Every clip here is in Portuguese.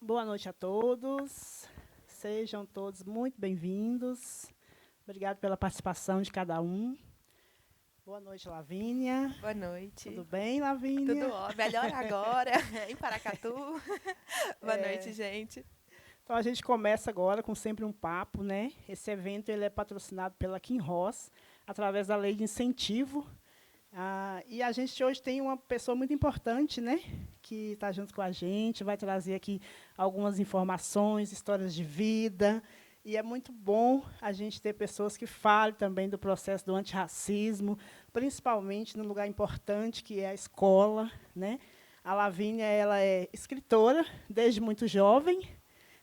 Boa noite a todos. Sejam todos muito bem-vindos. Obrigado pela participação de cada um. Boa noite, Lavínia. Boa noite. Tudo bem, Lavínia? Tudo ótimo. Melhor agora, em Paracatu. Boa noite, gente. Então, a gente começa agora com sempre um papo, né? Esse evento ele é patrocinado pela Kim Ross, através da lei de incentivo. E a gente hoje tem uma pessoa muito importante, né? Que está junto com a gente, vai trazer aqui algumas informações, histórias de vida. E é muito bom a gente ter pessoas que falem também do processo do antirracismo, principalmente num lugar importante que é a escola, né? A Lavínia, ela é escritora desde muito jovem,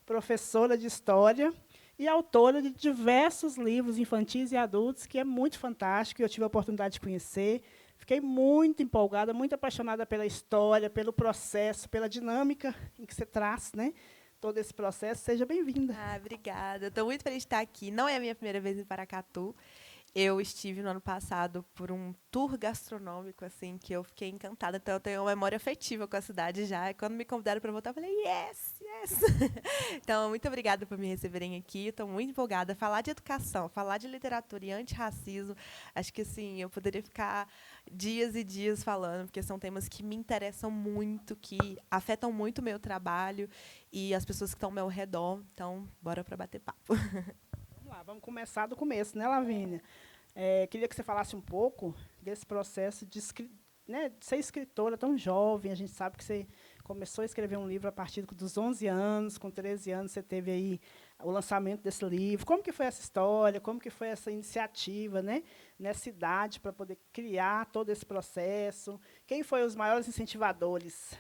professora de história e autora de diversos livros infantis e adultos, que é muito fantástico, e eu tive a oportunidade de conhecer. Fiquei muito empolgada, muito apaixonada pela história, pelo processo, pela dinâmica em que você traz, né, todo esse processo. Seja bem-vinda. Obrigada. Estou muito feliz de estar aqui. Não é a minha primeira vez em Paracatu. Eu estive no ano passado por um tour gastronômico, assim, que eu fiquei encantada. Então, eu tenho uma memória afetiva com a cidade já. E quando me convidaram para voltar, eu falei, yes, yes. Então, muito obrigada por me receberem aqui. Estou muito empolgada. Falar de educação, falar de literatura e antirracismo, acho que, assim, eu poderia ficar dias e dias falando, porque são temas que me interessam muito, que afetam muito o meu trabalho e as pessoas que estão ao meu redor. Então, bora para bater papo. Vamos lá, vamos começar do começo, né, Lavínia? Queria que você falasse um pouco desse processo né, de ser escritora tão jovem. A gente sabe que você começou a escrever um livro a partir dos 11 anos, com 13 anos você teve aí o lançamento desse livro. Como que foi essa história? Como que foi essa iniciativa, né, nessa idade, para poder criar todo esse processo? Quem foi os maiores incentivadores?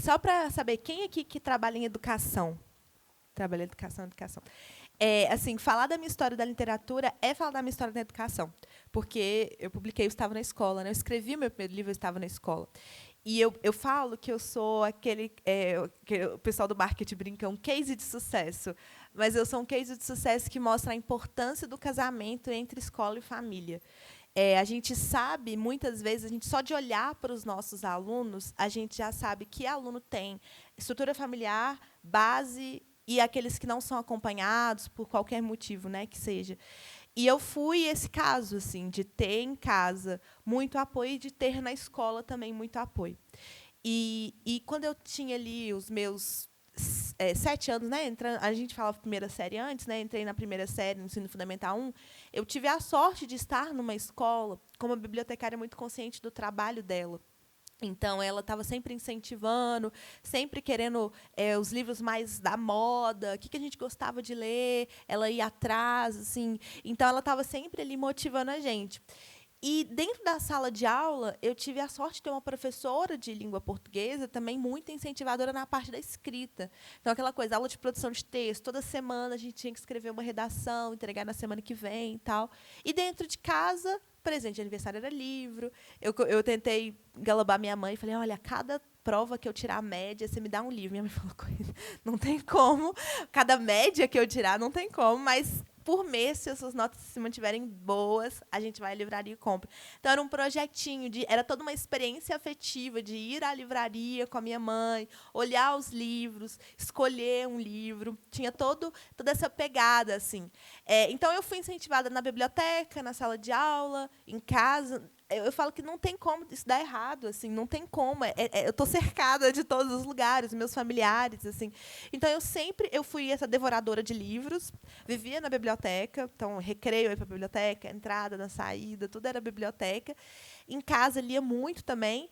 Só para saber, quem aqui que trabalha em educação? Trabalha em educação. Assim, falar da minha história da literatura é falar da minha história da educação. Porque eu publiquei, eu estava na escola, né? Eu escrevi o meu primeiro livro, eu estava na escola. E eu falo que eu sou aquele... que o pessoal do marketing brinca, um case de sucesso. Mas eu sou um case de sucesso que mostra a importância do casamento entre escola e família. A gente sabe, muitas vezes, a gente só de olhar para os nossos alunos, a gente já sabe que aluno tem estrutura familiar, base e aqueles que não são acompanhados por qualquer motivo, né, que seja. E eu fui esse caso, assim, de ter em casa muito apoio e de ter na escola também muito apoio. E quando eu tinha ali os meus 7 anos, né? A gente falava primeira série antes, né? Entrei na primeira série, no ensino fundamental 1. Eu tive a sorte de estar numa escola com uma bibliotecária muito consciente do trabalho dela. Então, ela estava sempre incentivando, sempre querendo os livros mais da moda, o que a gente gostava de ler, ela ia atrás, assim. Então, ela estava sempre ali motivando a gente. E, dentro da sala de aula, eu tive a sorte de ter uma professora de língua portuguesa também muito incentivadora na parte da escrita. Então, aquela coisa, aula de produção de texto, toda semana a gente tinha que escrever uma redação, entregar na semana que vem e tal. E, dentro de casa, presente de aniversário era livro. Eu tentei galobar minha mãe e falei, olha, cada prova que eu tirar a média, você me dá um livro. Minha mãe falou, não tem como. Cada média que eu tirar, não tem como, mas por mês, se as suas notas se mantiverem boas, a gente vai à livraria e compra. Então, era um projetinho, era toda uma experiência afetiva de ir à livraria com a minha mãe, olhar os livros, escolher um livro. Tinha toda essa pegada, assim. Então, eu fui incentivada na biblioteca, na sala de aula, em casa. Eu falo que não tem como isso dar errado, assim, não tem como. Eu estou cercada de todos os lugares, meus familiares, assim. Então eu fui essa devoradora de livros, vivia na biblioteca, então recreio ia para a biblioteca, entrada, na saída, tudo era biblioteca. Em casa lia muito também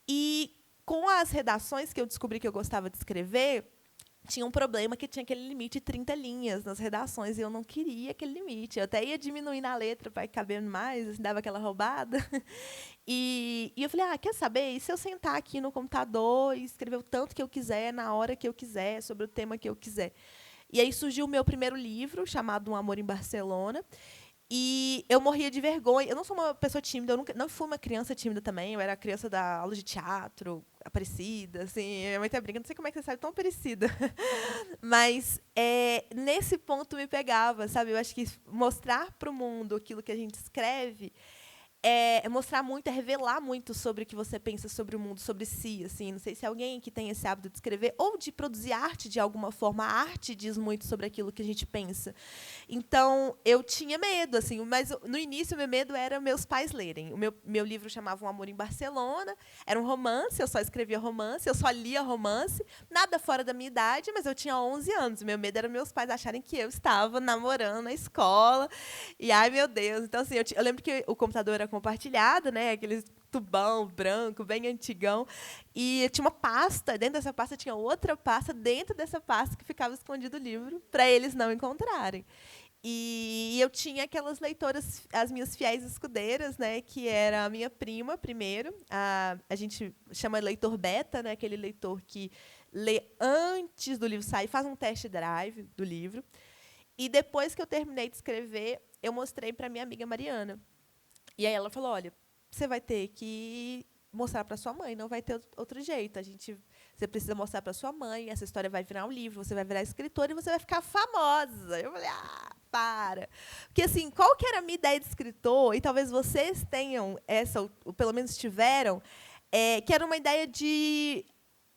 e com as redações que eu descobri que eu gostava de escrever, tinha um problema que tinha aquele limite de 30 linhas nas redações, e eu não queria aquele limite. Eu até ia diminuindo a letra para caber mais, assim, dava aquela roubada. E eu falei, quer saber? E se eu sentar aqui no computador e escrever o tanto que eu quiser, na hora que eu quiser, sobre o tema que eu quiser? E aí surgiu o meu primeiro livro, chamado Um Amor em Barcelona. E eu morria de vergonha. Eu não sou uma pessoa tímida, eu não fui uma criança tímida também. Eu era criança da aula de teatro, Aparecida, assim, minha mãe até brinca, não sei como é que você sabe tão parecida. Mas nesse ponto me pegava, sabe? Eu acho que mostrar para o mundo aquilo que a gente escreve é mostrar muito, é revelar muito sobre o que você pensa sobre o mundo, sobre si, assim. Não sei se alguém que tem esse hábito de escrever ou de produzir arte de alguma forma. A arte diz muito sobre aquilo que a gente pensa. Então, eu tinha medo, assim, mas no início o meu medo era meus pais lerem. O meu livro chamava Um Amor em Barcelona, era um romance, eu só escrevia romance, eu só lia romance, nada fora da minha idade, mas eu tinha 11 anos. O meu medo era meus pais acharem que eu estava namorando na escola. E, ai, meu Deus. Então, assim, eu lembro que o computador era compartilhado, né? Aquele tubão branco, bem antigão. E tinha uma pasta, dentro dessa pasta tinha outra pasta, dentro dessa pasta que ficava escondido o livro, para eles não encontrarem. E eu tinha aquelas leitoras, as minhas fiéis escudeiras, né, que era a minha prima, primeiro. A gente chama leitor beta, né, aquele leitor que lê antes do livro sair, faz um test drive do livro. E depois que eu terminei de escrever, eu mostrei para minha amiga Mariana. E aí ela falou, olha, você vai ter que mostrar para sua mãe, não vai ter outro jeito. Você precisa mostrar para sua mãe, essa história vai virar um livro, você vai virar escritora e você vai ficar famosa. Eu falei, para. Porque, assim, qual que era a minha ideia de escritor, e talvez vocês tenham essa, ou pelo menos tiveram, que era uma ideia de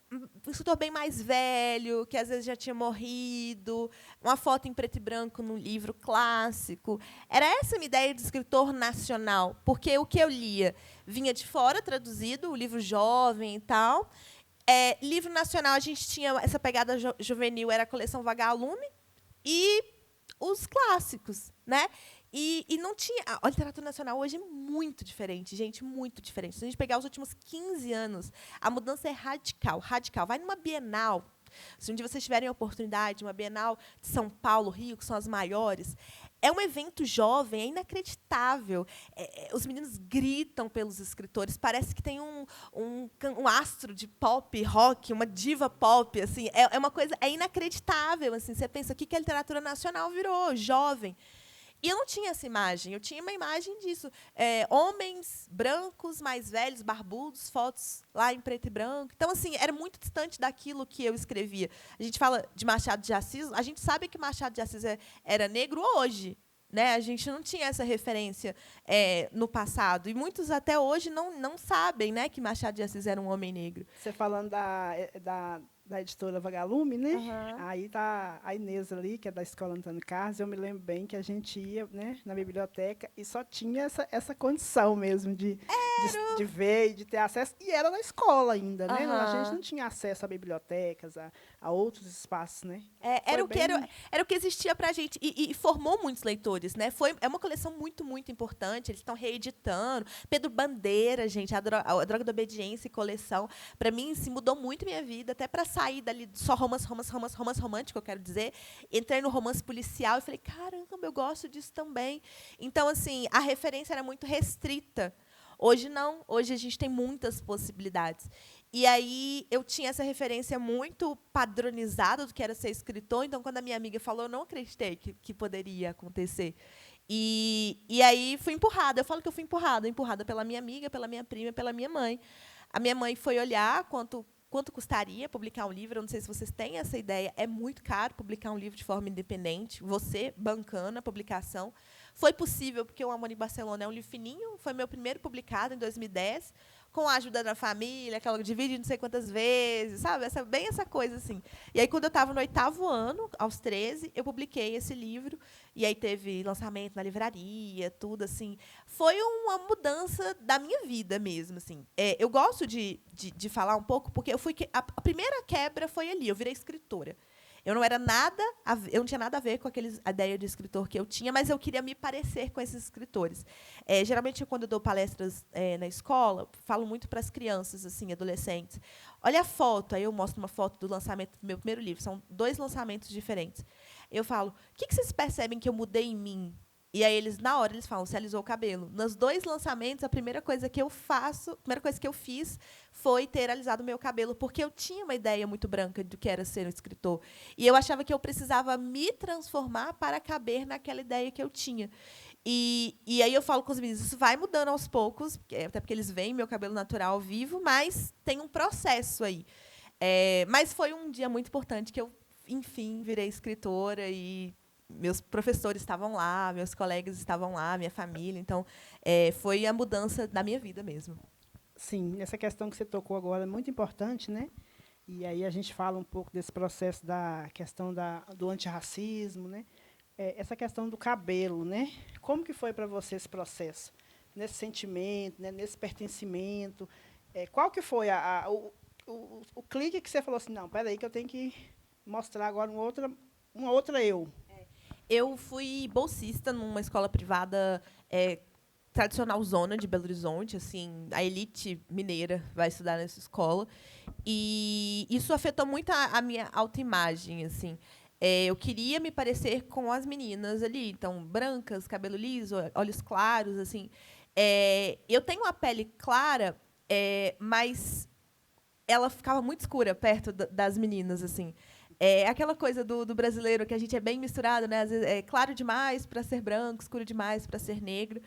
um escritor bem mais velho, que às vezes já tinha morrido, uma foto em preto e branco num livro clássico. Era essa a minha ideia de escritor nacional, porque o que eu lia vinha de fora, traduzido, o livro jovem e tal. Livro nacional, a gente tinha essa pegada juvenil, era a coleção Vagalume, e os clássicos, né? E não tinha. A literatura nacional hoje é muito diferente, gente, muito diferente. Se a gente pegar os últimos 15 anos, a mudança é radical, radical. Vai numa Bienal. Se um dia vocês tiverem a oportunidade, uma Bienal de São Paulo, Rio, que são as maiores, é um evento jovem, é inacreditável. Os meninos gritam pelos escritores, parece que tem um astro de pop, rock, uma diva pop. Assim, é uma coisa, é inacreditável. Assim, você pensa, o que a literatura nacional virou? Jovem. E eu não tinha essa imagem, eu tinha uma imagem disso. Homens brancos, mais velhos, barbudos, fotos lá em preto e branco. Então, assim, era muito distante daquilo que eu escrevia. A gente fala de Machado de Assis, a gente sabe que Machado de Assis era negro hoje. Né? A gente não tinha essa referência no passado. E muitos até hoje não sabem, né, que Machado de Assis era um homem negro. Você falando da editora Vagalume, né? Uhum. Aí tá a Inês ali, que é da Escola Antônio Carlos. Eu me lembro bem que a gente ia, né, na biblioteca e só tinha essa condição mesmo de ver e de ter acesso. E era na escola ainda, né? Uhum. A gente não tinha acesso a bibliotecas, a outros espaços, né? Era o que existia para a gente. E formou muitos leitores, né? É uma coleção muito, muito importante. Eles estão reeditando. Pedro Bandeira, gente, a Droga da Obediência e coleção. Para mim, se mudou muito minha vida, até para sair dali só romance romântico, eu quero dizer. Entrei no romance policial e falei, caramba, eu gosto disso também. Então, assim, a referência era muito restrita. Hoje não. Hoje a gente tem muitas possibilidades. E aí eu tinha essa referência muito padronizada do que era ser escritor. Então, quando a minha amiga falou, eu não acreditei que poderia acontecer. E aí fui empurrada. Eu falo que eu fui empurrada pela minha amiga, pela minha prima, pela minha mãe. A minha mãe foi olhar quanto custaria publicar um livro. Eu não sei se vocês têm essa ideia. É muito caro publicar um livro de forma independente. Você bancando a publicação. Foi possível, porque O Amor em Barcelona é um livro fininho. Foi meu primeiro publicado, em 2010. Com a ajuda da família, aquela divide não sei quantas vezes, sabe? Bem essa coisa, assim. E aí, quando eu estava no 8º ano, aos 13, eu publiquei esse livro. E aí teve lançamento na livraria, tudo, assim. Foi uma mudança da minha vida mesmo, assim. Eu gosto de falar um pouco, porque a primeira quebra foi ali, eu virei escritora. Eu não tinha nada a ver com a ideia de escritor que eu tinha, mas eu queria me parecer com esses escritores. Geralmente, quando eu dou palestras na escola, falo muito para as crianças, assim, adolescentes. Olha a foto, aí eu mostro uma foto do lançamento do meu primeiro livro. São 2 lançamentos diferentes. Eu falo, o que vocês percebem que eu mudei em mim? E aí na hora eles falam, você alisou o cabelo. Nos 2 lançamentos, a primeira coisa que eu fiz foi ter alisado o meu cabelo, porque eu tinha uma ideia muito branca do que era ser um escritor. E eu achava que eu precisava me transformar para caber naquela ideia que eu tinha. E aí eu falo com os meninos, isso vai mudando aos poucos, até porque eles veem meu cabelo natural ao vivo, mas tem um processo aí. Mas foi um dia muito importante que eu, enfim, virei escritora e meus professores estavam lá, meus colegas estavam lá, minha família. Então, foi a mudança da minha vida mesmo. Sim, essa questão que você tocou agora é muito importante, né? E aí a gente fala um pouco desse processo da questão do antirracismo, né? Essa questão do cabelo, né? Como que foi para você esse processo? Nesse sentimento, né? Nesse pertencimento? Qual que foi o clique que você falou assim, não, espera aí que eu tenho que mostrar agora uma outra eu? Eu fui bolsista numa escola privada tradicional zona de Belo Horizonte, assim, a elite mineira vai estudar nessa escola. E isso afetou muito a minha autoimagem, assim. Eu queria me parecer com as meninas ali, então, brancas, cabelo liso, olhos claros, assim. Eu tenho uma pele clara, mas ela ficava muito escura perto das meninas, assim. Aquela coisa do brasileiro que a gente é bem misturado, né? Às vezes é claro demais para ser branco, escuro demais para ser negro.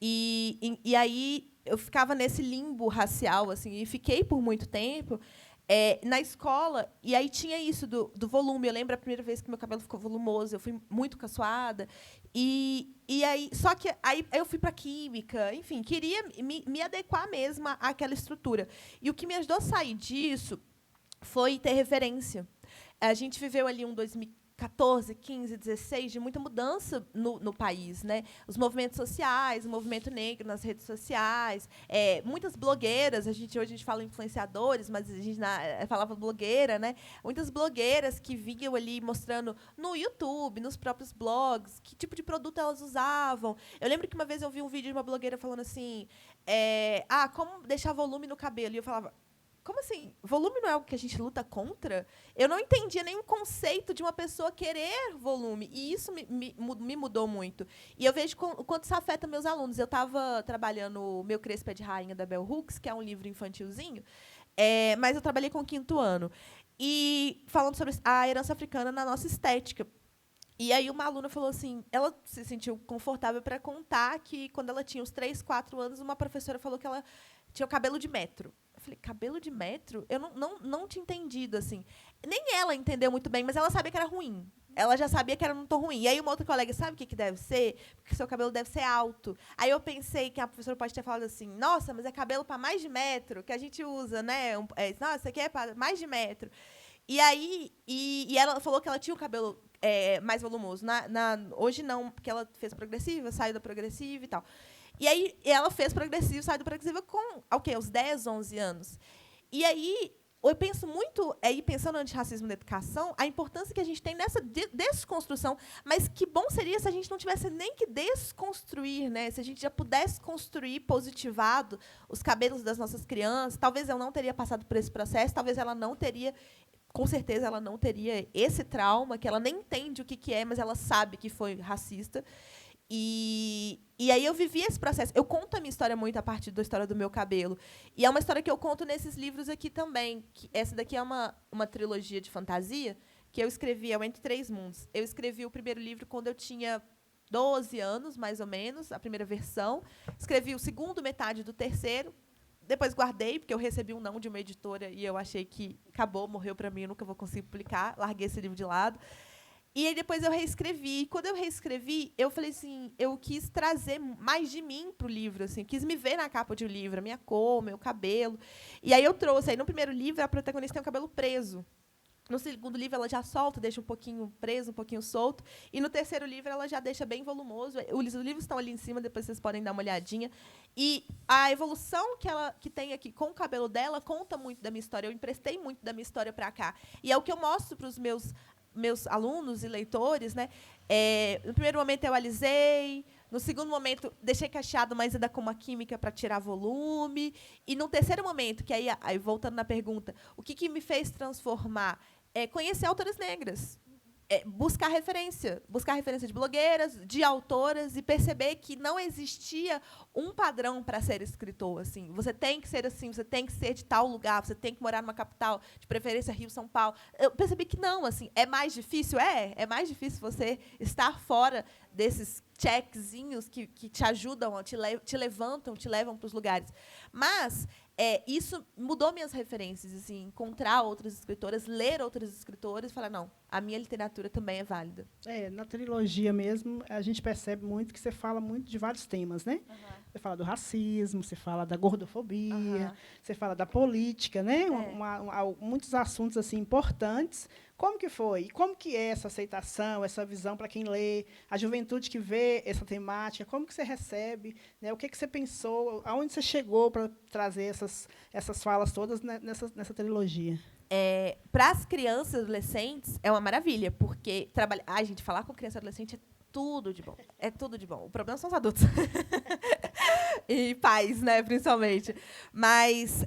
E aí eu ficava nesse limbo racial, assim, e fiquei por muito tempo na escola. E aí tinha isso do volume. Eu lembro a primeira vez que meu cabelo ficou volumoso, eu fui muito caçoada. E aí, só que aí eu fui para química, enfim, queria me adequar mesmo àquela estrutura. E o que me ajudou a sair disso foi ter referência. A gente viveu ali um 2014, 15, 16 de muita mudança no país, né? Os movimentos sociais, o movimento negro nas redes sociais, muitas blogueiras. Hoje a gente fala influenciadores, mas a gente falava blogueira, né? Muitas blogueiras que vinham ali mostrando no YouTube, nos próprios blogs, que tipo de produto elas usavam. Eu lembro que uma vez eu vi um vídeo de uma blogueira falando assim, como deixar volume no cabelo. E eu falava, como assim? Volume não é algo que a gente luta contra? Eu não entendia nenhum conceito de uma pessoa querer volume. E isso me mudou muito. E eu vejo o quanto isso afeta meus alunos. Eu estava trabalhando o Meu Crespo é de Rainha, da Bell Hooks, que é um livro infantilzinho, mas eu trabalhei com o 5º ano. E falando sobre a herança africana na nossa estética. E aí uma aluna falou assim, ela se sentiu confortável para contar que, quando ela tinha uns 3, 4 anos, uma professora falou que ela tinha o cabelo de metro. Eu falei, cabelo de metro? Eu não tinha entendido, assim. Nem ela entendeu muito bem, mas ela sabia que era ruim. Ela já sabia que era um tom ruim. E aí uma outra colega, sabe o que deve ser? Porque seu cabelo deve ser alto. Aí eu pensei que a professora pode ter falado assim, nossa, mas é cabelo para mais de metro, que a gente usa, né? Nossa, isso aqui é para mais de metro. E aí, e ela falou que ela tinha o cabelo mais volumoso. Hoje não, porque ela fez progressiva, saiu da progressiva e tal. E aí ela fez progressivo, saiu do progressivo com aos 10, 11 anos. E aí eu penso muito, pensando no antirracismo na educação, a importância que a gente tem nessa desconstrução, mas que bom seria se a gente não tivesse nem que desconstruir, né? Se a gente já pudesse construir positivado os cabelos das nossas crianças. Talvez eu não teria passado por esse processo, talvez ela não teria, com certeza ela não teria esse trauma, que ela nem entende o que é, mas ela sabe que foi racista. E aí eu vivi esse processo. Eu conto a minha história muito a partir da história do meu cabelo. E é uma história que eu conto nesses livros aqui também. Essa daqui é uma trilogia de fantasia que eu escrevi, é o Entre Três Mundos. Eu escrevi o primeiro livro quando eu tinha 12 anos, mais ou menos, a primeira versão. Escrevi o segundo, metade do terceiro. Depois guardei, porque eu recebi um não de uma editora e eu achei que acabou, morreu para mim, eu nunca vou conseguir publicar. Larguei esse livro de lado. E aí depois eu reescrevi. E quando eu reescrevi, eu falei assim, eu quis trazer mais de mim para o livro, assim, quis me ver na capa de um livro, a minha cor, meu cabelo. E aí eu trouxe. Aí no primeiro livro a protagonista tem o cabelo preso. No segundo livro ela já solta, deixa um pouquinho preso, um pouquinho solto. E no terceiro livro ela já deixa bem volumoso. Os livros estão ali em cima, depois vocês podem dar uma olhadinha. E a evolução que tem aqui com o cabelo dela conta muito da minha história. Eu emprestei muito da minha história para cá. E é o que eu mostro para os meus alunos e leitores, né? No primeiro momento eu alisei, no segundo momento deixei cacheado, mas ainda com uma química para tirar volume, e no terceiro momento, que aí voltando na pergunta, o que me fez transformar? Conhecer autoras negras. Buscar referência de blogueiras, de autoras, e perceber que não existia um padrão para ser escritor. Assim, você tem que ser assim, você tem que ser de tal lugar, você tem que morar numa capital, de preferência Rio, São Paulo. Eu percebi que não, assim, é mais difícil, é mais difícil você estar fora desses checkzinhos que te ajudam, te levantam, te levam para os lugares. Mas isso mudou minhas referências, assim, encontrar outras escritoras, ler outras escritoras e falar, não, a minha literatura também é válida. Na trilogia mesmo, a gente percebe muito que você fala muito de vários temas, né? Você fala do racismo, você fala da gordofobia, você fala da política, né? Muitos assuntos assim importantes. Como que foi? E como que é essa aceitação, essa visão para quem lê, a juventude que vê essa temática? Como que você recebe? Né? O que você pensou? Aonde você chegou para trazer essas falas todas nessa trilogia? Para as crianças e adolescentes, é uma maravilha, porque gente, falar com criança e adolescente é tudo de bom. É tudo de bom. O problema são os adultos. E pais, né, principalmente. Mas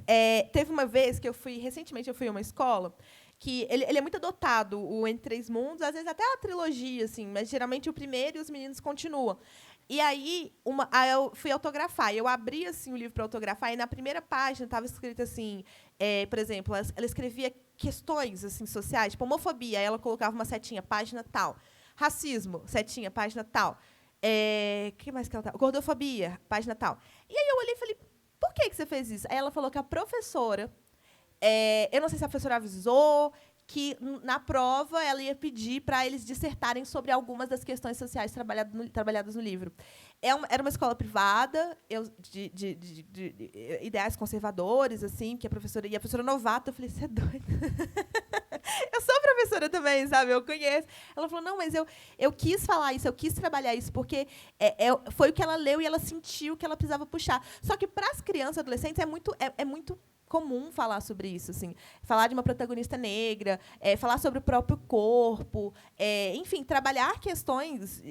teve uma vez que recentemente eu fui a uma escola que ele é muito adotado, o Entre Três Mundos, às vezes até a trilogia, assim, mas geralmente o primeiro e os meninos continuam. E aí, eu fui autografar. Eu abri assim, o livro para autografar, e na primeira página estava escrito assim, por exemplo, ela escrevia questões assim, sociais, tipo homofobia, aí ela colocava uma setinha, página tal. Racismo, setinha, página tal. Que mais que ela tá? Gordofobia, página tal. E aí eu olhei e falei, por que você fez isso? Aí ela falou que a professora, eu não sei se a professora avisou, que na prova ela ia pedir para eles dissertarem sobre algumas das questões sociais trabalhadas no livro. Era uma escola privada, de ideais conservadores, assim, que a professora novata, eu falei, você é doida? Eu sou professora também, sabe? Eu conheço. Ela falou, não, mas eu quis falar isso, eu quis trabalhar isso, porque foi o que ela leu e ela sentiu que ela precisava puxar. Só que, para as crianças e adolescentes, é muito comum falar sobre isso, assim, falar de uma protagonista negra, falar sobre o próprio corpo, enfim, trabalhar questões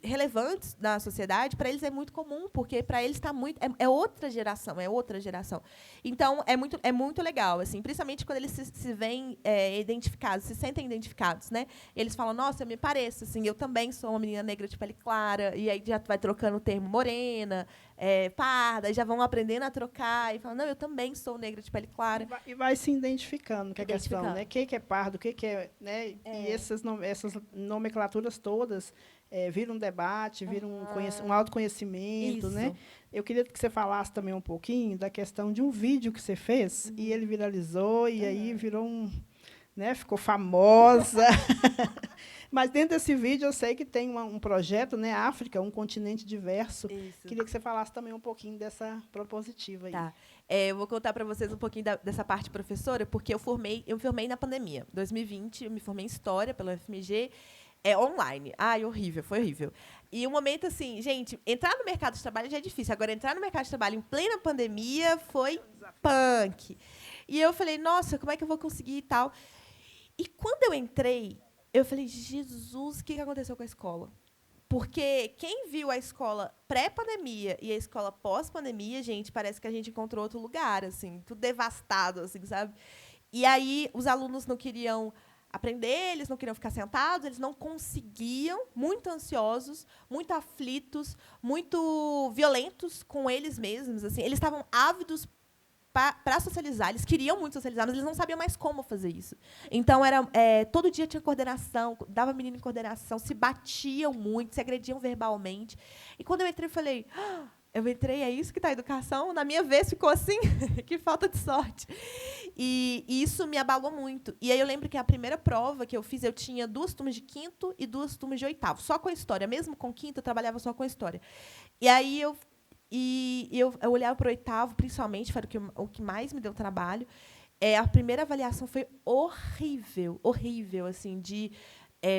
relevantes na sociedade, para eles é muito comum, porque para eles está muito é outra geração. Então é muito legal, assim, principalmente quando eles se veem identificados, se sentem identificados, né? Eles falam, nossa, eu me pareço, assim, eu também sou uma menina negra de pele clara, e aí já vai trocando o termo morena, parda, e já vão aprendendo a trocar e falam, não, eu também sou negra de pele clara. E vai se identificando com a questão, né? Quem que é pardo, quem que é, né? E essas nomenclaturas todas viram um debate, viram um autoconhecimento, Isso. né? Eu queria que você falasse também um pouquinho da questão de um vídeo que você fez e ele viralizou e aí virou né? Ficou famosa. Mas dentro desse vídeo eu sei que tem um projeto, né? África, um continente diverso. Isso. Queria que você falasse também um pouquinho dessa propositiva aí. Tá. Eu vou contar para vocês um pouquinho dessa parte professora, porque eu me formei na pandemia. 2020, eu me formei em História pela UFMG, online. Ai, horrível, foi horrível. E um momento assim, gente, entrar no mercado de trabalho já é difícil. Agora, entrar no mercado de trabalho em plena pandemia foi punk. E eu falei, nossa, como é que eu vou conseguir e tal? E quando eu entrei, eu falei, Jesus, o que aconteceu com a escola? Porque quem viu a escola pré-pandemia e a escola pós-pandemia, gente, parece que a gente encontrou outro lugar, assim, tudo devastado, assim, sabe? E aí os alunos não queriam aprender, eles não queriam ficar sentados, eles não conseguiam, muito ansiosos, muito aflitos, muito violentos com eles mesmos, assim, eles estavam ávidos para socializar, eles queriam muito socializar, mas eles não sabiam mais como fazer isso. Então, todo dia tinha coordenação, dava menino em coordenação, se batiam muito, se agrediam verbalmente. E quando eu entrei, eu falei, é isso que está a educação? Na minha vez ficou assim, que falta de sorte. E isso me abalou muito. E aí eu lembro que a primeira prova que eu fiz, eu tinha 2 turmas de quinto e 2 turmas de oitavo, só com a história. Mesmo com quinto, eu trabalhava só com a história. E aí eu olhava para o oitavo, principalmente, foi o que mais me deu trabalho. A primeira avaliação foi horrível, horrível, assim, de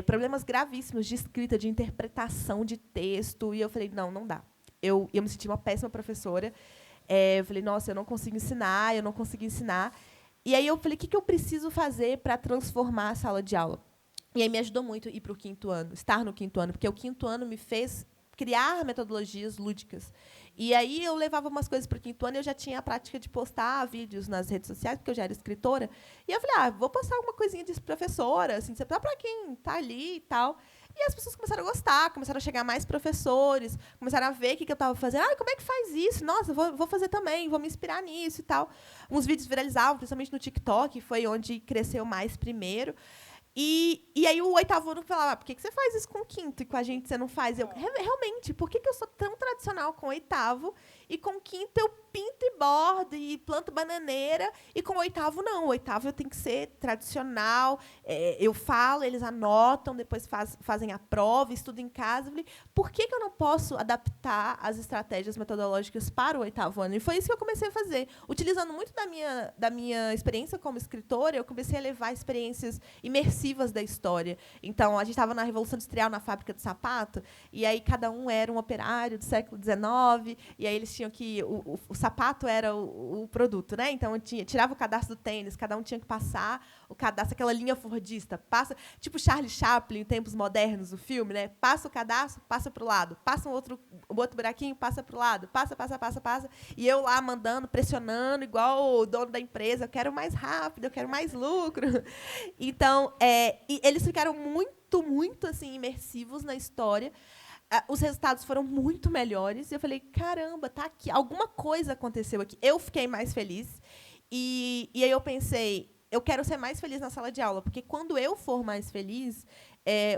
problemas gravíssimos de escrita, de interpretação de texto. E eu falei, não dá. Eu me senti uma péssima professora. Eu falei, nossa, eu não consigo ensinar, eu não consegui ensinar. E aí eu falei, o que eu preciso fazer para transformar a sala de aula? E aí me ajudou muito ir para o 5º ano, estar no 5º ano, porque o 5º ano me fez criar metodologias lúdicas. E aí eu levava umas coisas para o 5º ano e eu já tinha a prática de postar vídeos nas redes sociais, porque eu já era escritora. E eu falei, vou postar alguma coisinha de professora, assim, para quem está ali e tal. E as pessoas começaram a gostar, começaram a chegar mais professores, começaram a ver o que eu estava fazendo. Como é que faz isso? Nossa, vou fazer também, vou me inspirar nisso e tal. Uns vídeos viralizavam, principalmente no TikTok, foi onde cresceu mais primeiro. E aí o 8º ano falava, por que você faz isso com o 5º e com a gente você não faz? Realmente, por que eu sou tão tradicional com o 8º e com o 5º eu pinto e bordo e planto bananeira. E com o oitavo, não. O oitavo eu tenho que ser tradicional. Eu falo, eles anotam, depois fazem a prova, estudam em casa. Eu falei, por que eu não posso adaptar as estratégias metodológicas para o oitavo ano? E foi isso que eu comecei a fazer. Utilizando muito da minha experiência como escritora, eu comecei a levar experiências imersivas da história. Então, a gente estava na Revolução Industrial, na fábrica de sapato, e aí cada um era um operário do século XIX, e aí eles tinham que... O sapato era o produto, né? Então, tirava o cadastro do tênis, cada um tinha que passar o cadastro, aquela linha fordista. Passa, tipo Charlie Chaplin, em tempos modernos, o filme, né? Passa o cadastro, passa para o lado. Passa um outro buraquinho, passa para o lado. Passa. E eu lá mandando, pressionando, igual o dono da empresa. Eu quero mais rápido, eu quero mais lucro. Então, e eles ficaram muito assim, imersivos na história. Os resultados foram muito melhores. E eu falei, caramba, tá aqui. Alguma coisa aconteceu aqui. Eu fiquei mais feliz. E aí eu pensei, eu quero ser mais feliz na sala de aula, porque quando eu for mais feliz,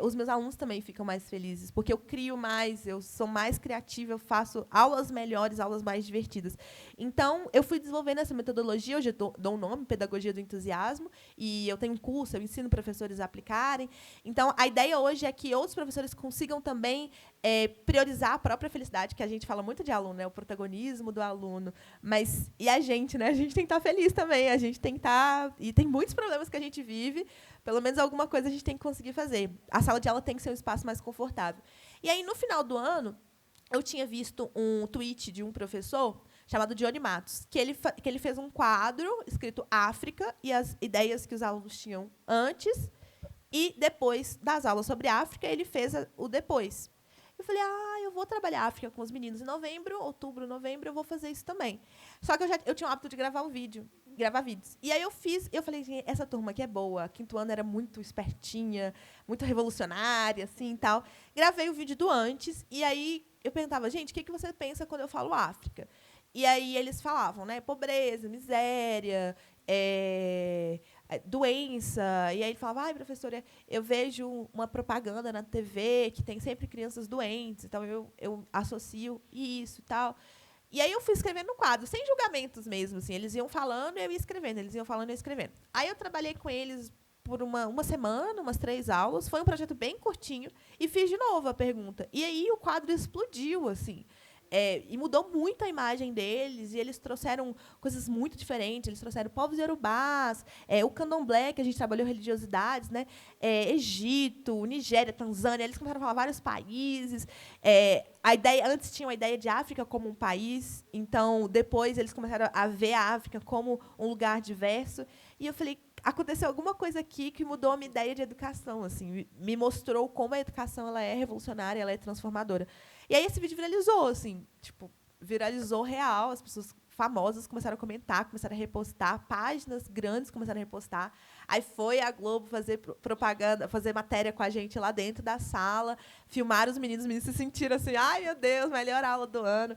os meus alunos também ficam mais felizes, porque eu crio mais, eu sou mais criativa, eu faço aulas melhores, aulas mais divertidas. Então, eu fui desenvolvendo essa metodologia, hoje eu dou um nome, Pedagogia do Entusiasmo, e eu tenho um curso, eu ensino professores a aplicarem. Então, a ideia hoje é que outros professores consigam também priorizar a própria felicidade, que a gente fala muito de aluno, né, o protagonismo do aluno, mas e a gente, né? A gente tem que estar feliz também, a gente tem que estar... E tem muitos problemas que a gente vive, pelo menos alguma coisa a gente tem que conseguir fazer. A sala de aula tem que ser um espaço mais confortável. E aí, no final do ano, eu tinha visto um tweet de um professor chamado Johnny Matos, que ele fez um quadro escrito África e as ideias que os alunos tinham antes e depois das aulas sobre África, ele fez o depois. Eu falei, eu vou trabalhar África com os meninos em outubro, novembro, eu vou fazer isso também. Só que eu tinha o hábito de gravar vídeos. E aí eu falei, gente, essa turma aqui é boa. A quinto ano era muito espertinha, muito revolucionária, assim, e tal. Gravei o vídeo do antes, e aí eu perguntava, gente, o que você pensa quando eu falo África? E aí eles falavam, né, pobreza, miséria, doença. E aí ele falava, professora, eu vejo uma propaganda na TV que tem sempre crianças doentes, então eu associo isso e tal. E aí eu fui escrevendo no quadro, sem julgamentos mesmo, assim. Eles iam falando e eu ia escrevendo, eles iam falando e eu ia escrevendo. Aí eu trabalhei com eles por uma semana, umas 3 aulas. Foi um projeto bem curtinho e fiz de novo a pergunta. E aí o quadro explodiu, assim. E mudou muito a imagem deles, e eles trouxeram coisas muito diferentes. Eles trouxeram povos iorubás, o candomblé, que a gente trabalhou religiosidades, né? Egito, Nigéria, Tanzânia. Eles começaram a falar vários países. Antes tinham a ideia de África como um país, então, depois, eles começaram a ver a África como um lugar diverso. E eu falei, aconteceu alguma coisa aqui que mudou a minha ideia de educação, assim, me mostrou como a educação ela é revolucionária, ela é transformadora. E aí esse vídeo viralizou, assim, tipo, viralizou real, as pessoas famosas começaram a comentar, começaram a repostar, páginas grandes começaram a repostar. Aí foi a Globo fazer propaganda, fazer matéria com a gente lá dentro da sala, filmaram os meninos se sentiram assim, ai, meu Deus, melhor aula do ano.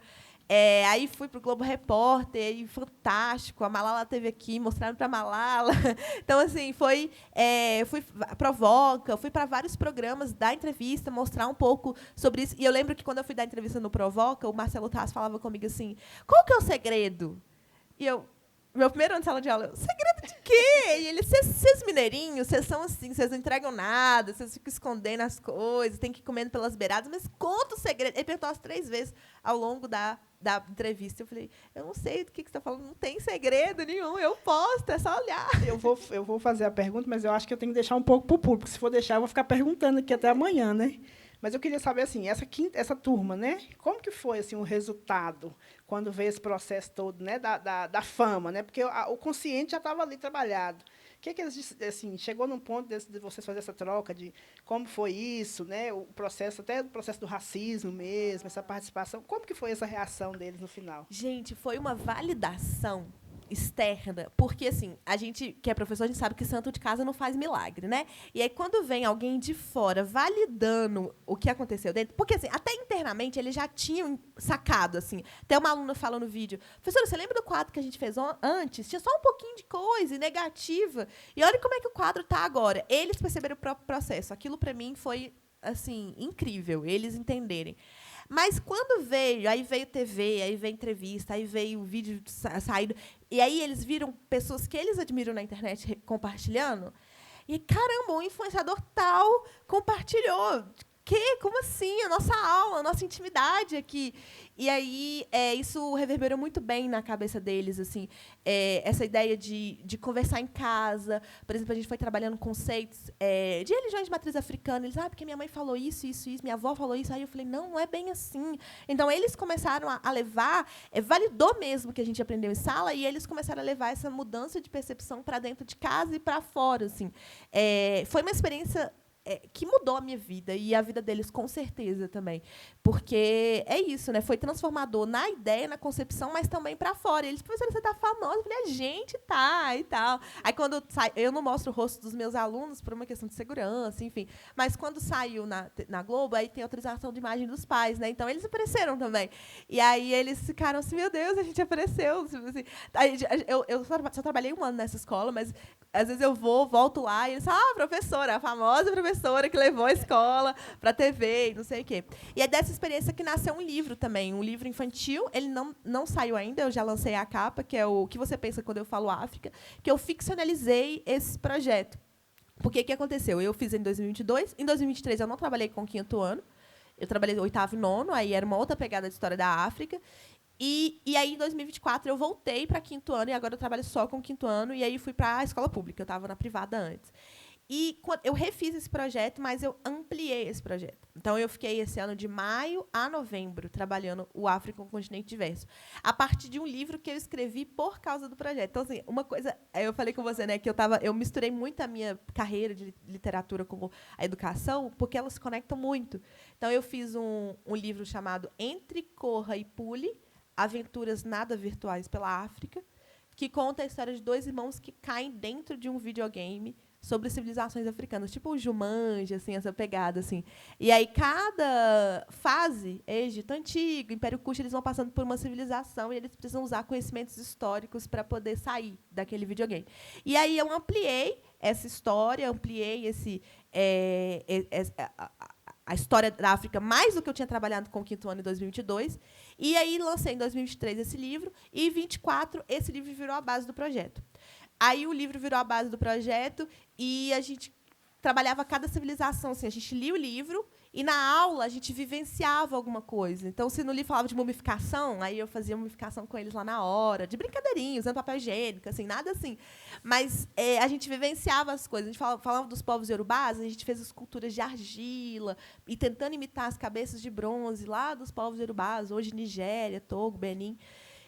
Aí fui para o Globo Repórter, e fantástico, a Malala esteve aqui, mostraram para a Malala. Então, assim, fui Provoca, fui para vários programas dar entrevista, mostrar um pouco sobre isso. E eu lembro que, quando eu fui dar entrevista no Provoca, o Marcelo Taz falava comigo assim, qual que é o segredo? E meu primeiro ano de sala de aula, segredo de quê? E ele, vocês mineirinhos, vocês são assim, vocês não entregam nada, vocês ficam escondendo as coisas, tem que ir comendo pelas beiradas, mas conta o segredo. Ele perguntou as 3 vezes ao longo da entrevista. Eu falei, eu não sei do que você está falando, não tem segredo nenhum, eu posto, é só olhar. Eu vou fazer a pergunta, mas eu acho que eu tenho que deixar um pouco para o público. Se for deixar, eu vou ficar perguntando aqui até amanhã, né? Mas eu queria saber, assim, essa turma, né? Como que foi, assim, o resultado quando veio esse processo todo, né, da fama, né? Porque o consciente já estava ali trabalhado. O que eles, assim, chegou num ponto de vocês fazer essa troca de como foi isso, né? O processo, até o processo do racismo mesmo, essa participação. Como que foi essa reação deles no final? Gente, foi uma validação externa, porque, assim, a gente que é professor, a gente sabe que santo de casa não faz milagre, né? E aí, quando vem alguém de fora validando o que aconteceu dentro, porque, assim, até internamente eles já tinham sacado, assim, até uma aluna falou no vídeo, professora, você lembra do quadro que a gente fez antes? Tinha só um pouquinho de coisa negativa, e olha como é que o quadro está agora. Eles perceberam o próprio processo. Aquilo, para mim, foi assim, incrível, eles entenderem. Mas quando aí veio TV, aí veio entrevista, aí veio o vídeo saído, e aí eles viram pessoas que eles admiram na internet compartilhando, e, caramba, um influenciador tal compartilhou. Como assim? A nossa alma, a nossa intimidade aqui. E aí, isso reverberou muito bem na cabeça deles, assim, essa ideia de conversar em casa. Por exemplo, a gente foi trabalhando conceitos de religiões de matriz africana. Eles, porque minha mãe falou isso, isso, isso, minha avó falou isso. Aí eu falei, não, não é bem assim. Então, eles começaram a levar, validou mesmo o que a gente aprendeu em sala, e eles começaram a levar essa mudança de percepção para dentro de casa e para fora. Assim. Foi uma experiência que mudou a minha vida e a vida deles com certeza também, porque é isso, né? Foi transformador na ideia, na concepção, mas também para fora. E eles, professora, você tá famosa? Eu falei, a gente tá e tal. Aí quando eu não mostro o rosto dos meus alunos por uma questão de segurança, enfim. Mas quando saiu na Globo, aí tem autorização de imagem dos pais, né? Então eles apareceram também. E aí eles ficaram assim, meu Deus, a gente apareceu. Assim, eu só trabalhei 1 ano nessa escola, mas às vezes eu volto lá e eles falam, professora, a famosa professora que levou a escola para a TV e não sei o quê. E é dessa experiência que nasceu um livro também, um livro infantil. Ele não saiu ainda, eu já lancei a capa, que é o que você pensa quando eu falo África, que eu ficcionalizei esse projeto. Porque o que aconteceu? Eu fiz em 2022, em 2023 eu não trabalhei com o 5º ano, eu trabalhei 8º e 9º, aí era uma outra pegada de história da África. E aí, em 2024, eu voltei para 5º ano, e agora eu trabalho só com o 5º ano, e aí fui para a escola pública, eu estava na privada antes. E eu refiz esse projeto, mas eu ampliei esse projeto. Então, eu fiquei esse ano de maio a novembro trabalhando o África, um continente diverso, a partir de um livro que eu escrevi por causa do projeto. Então, assim, uma coisa, eu falei com você, né, que eu misturei muito a minha carreira de literatura com a educação, porque elas se conectam muito. Então, eu fiz um livro chamado Entre Corra e Pule, Aventuras Nada Virtuais pela África, que conta a história de 2 irmãos que caem dentro de um videogame sobre civilizações africanas, tipo o Jumanji, assim, essa pegada, assim. E aí cada fase, Egito Antigo, Império Kush, eles vão passando por uma civilização e eles precisam usar conhecimentos históricos para poder sair daquele videogame. E aí eu ampliei essa história, ampliei a história da África mais do que eu tinha trabalhado com o 5º ano em 2022. E aí lancei em 2023 esse livro, e em 2024 esse livro virou a base do projeto. Aí o livro virou a base do projeto e a gente trabalhava cada civilização. Assim, a gente lia o livro e, na aula, a gente vivenciava alguma coisa. Então, se no livro falava de mumificação, aí eu fazia mumificação com eles lá na hora, de brincadeirinha, usando papel higiênico, assim, nada assim. Mas a gente vivenciava as coisas. A gente falava dos povos iorubás, a gente fez esculturas de argila e tentando imitar as cabeças de bronze lá dos povos iorubás, hoje Nigéria, Togo, Benin.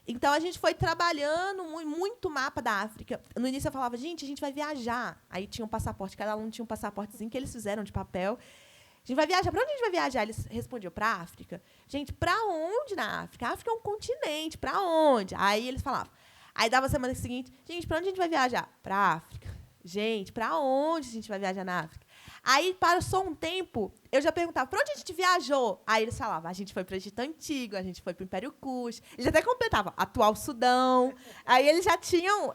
Então, a gente foi trabalhando muito mapa da África. No início, eu falava, gente, a gente vai viajar. Aí tinha um passaporte, cada aluno tinha um passaportezinho que eles fizeram de papel. A gente vai viajar. Para onde a gente vai viajar? Eles respondiam, para a África. Gente, para onde na África? A África é um continente, para onde? Aí eles falavam. Aí dava a semana seguinte, gente, para onde a gente vai viajar? Para a África. Gente, para onde a gente vai viajar na África? Aí, passou um tempo, eu já perguntava, para onde a gente viajou? Aí eles falavam, a gente foi para o Egito Antigo, a gente foi para o Império Kush. Eles até completavam, atual Sudão. Aí eles já tinham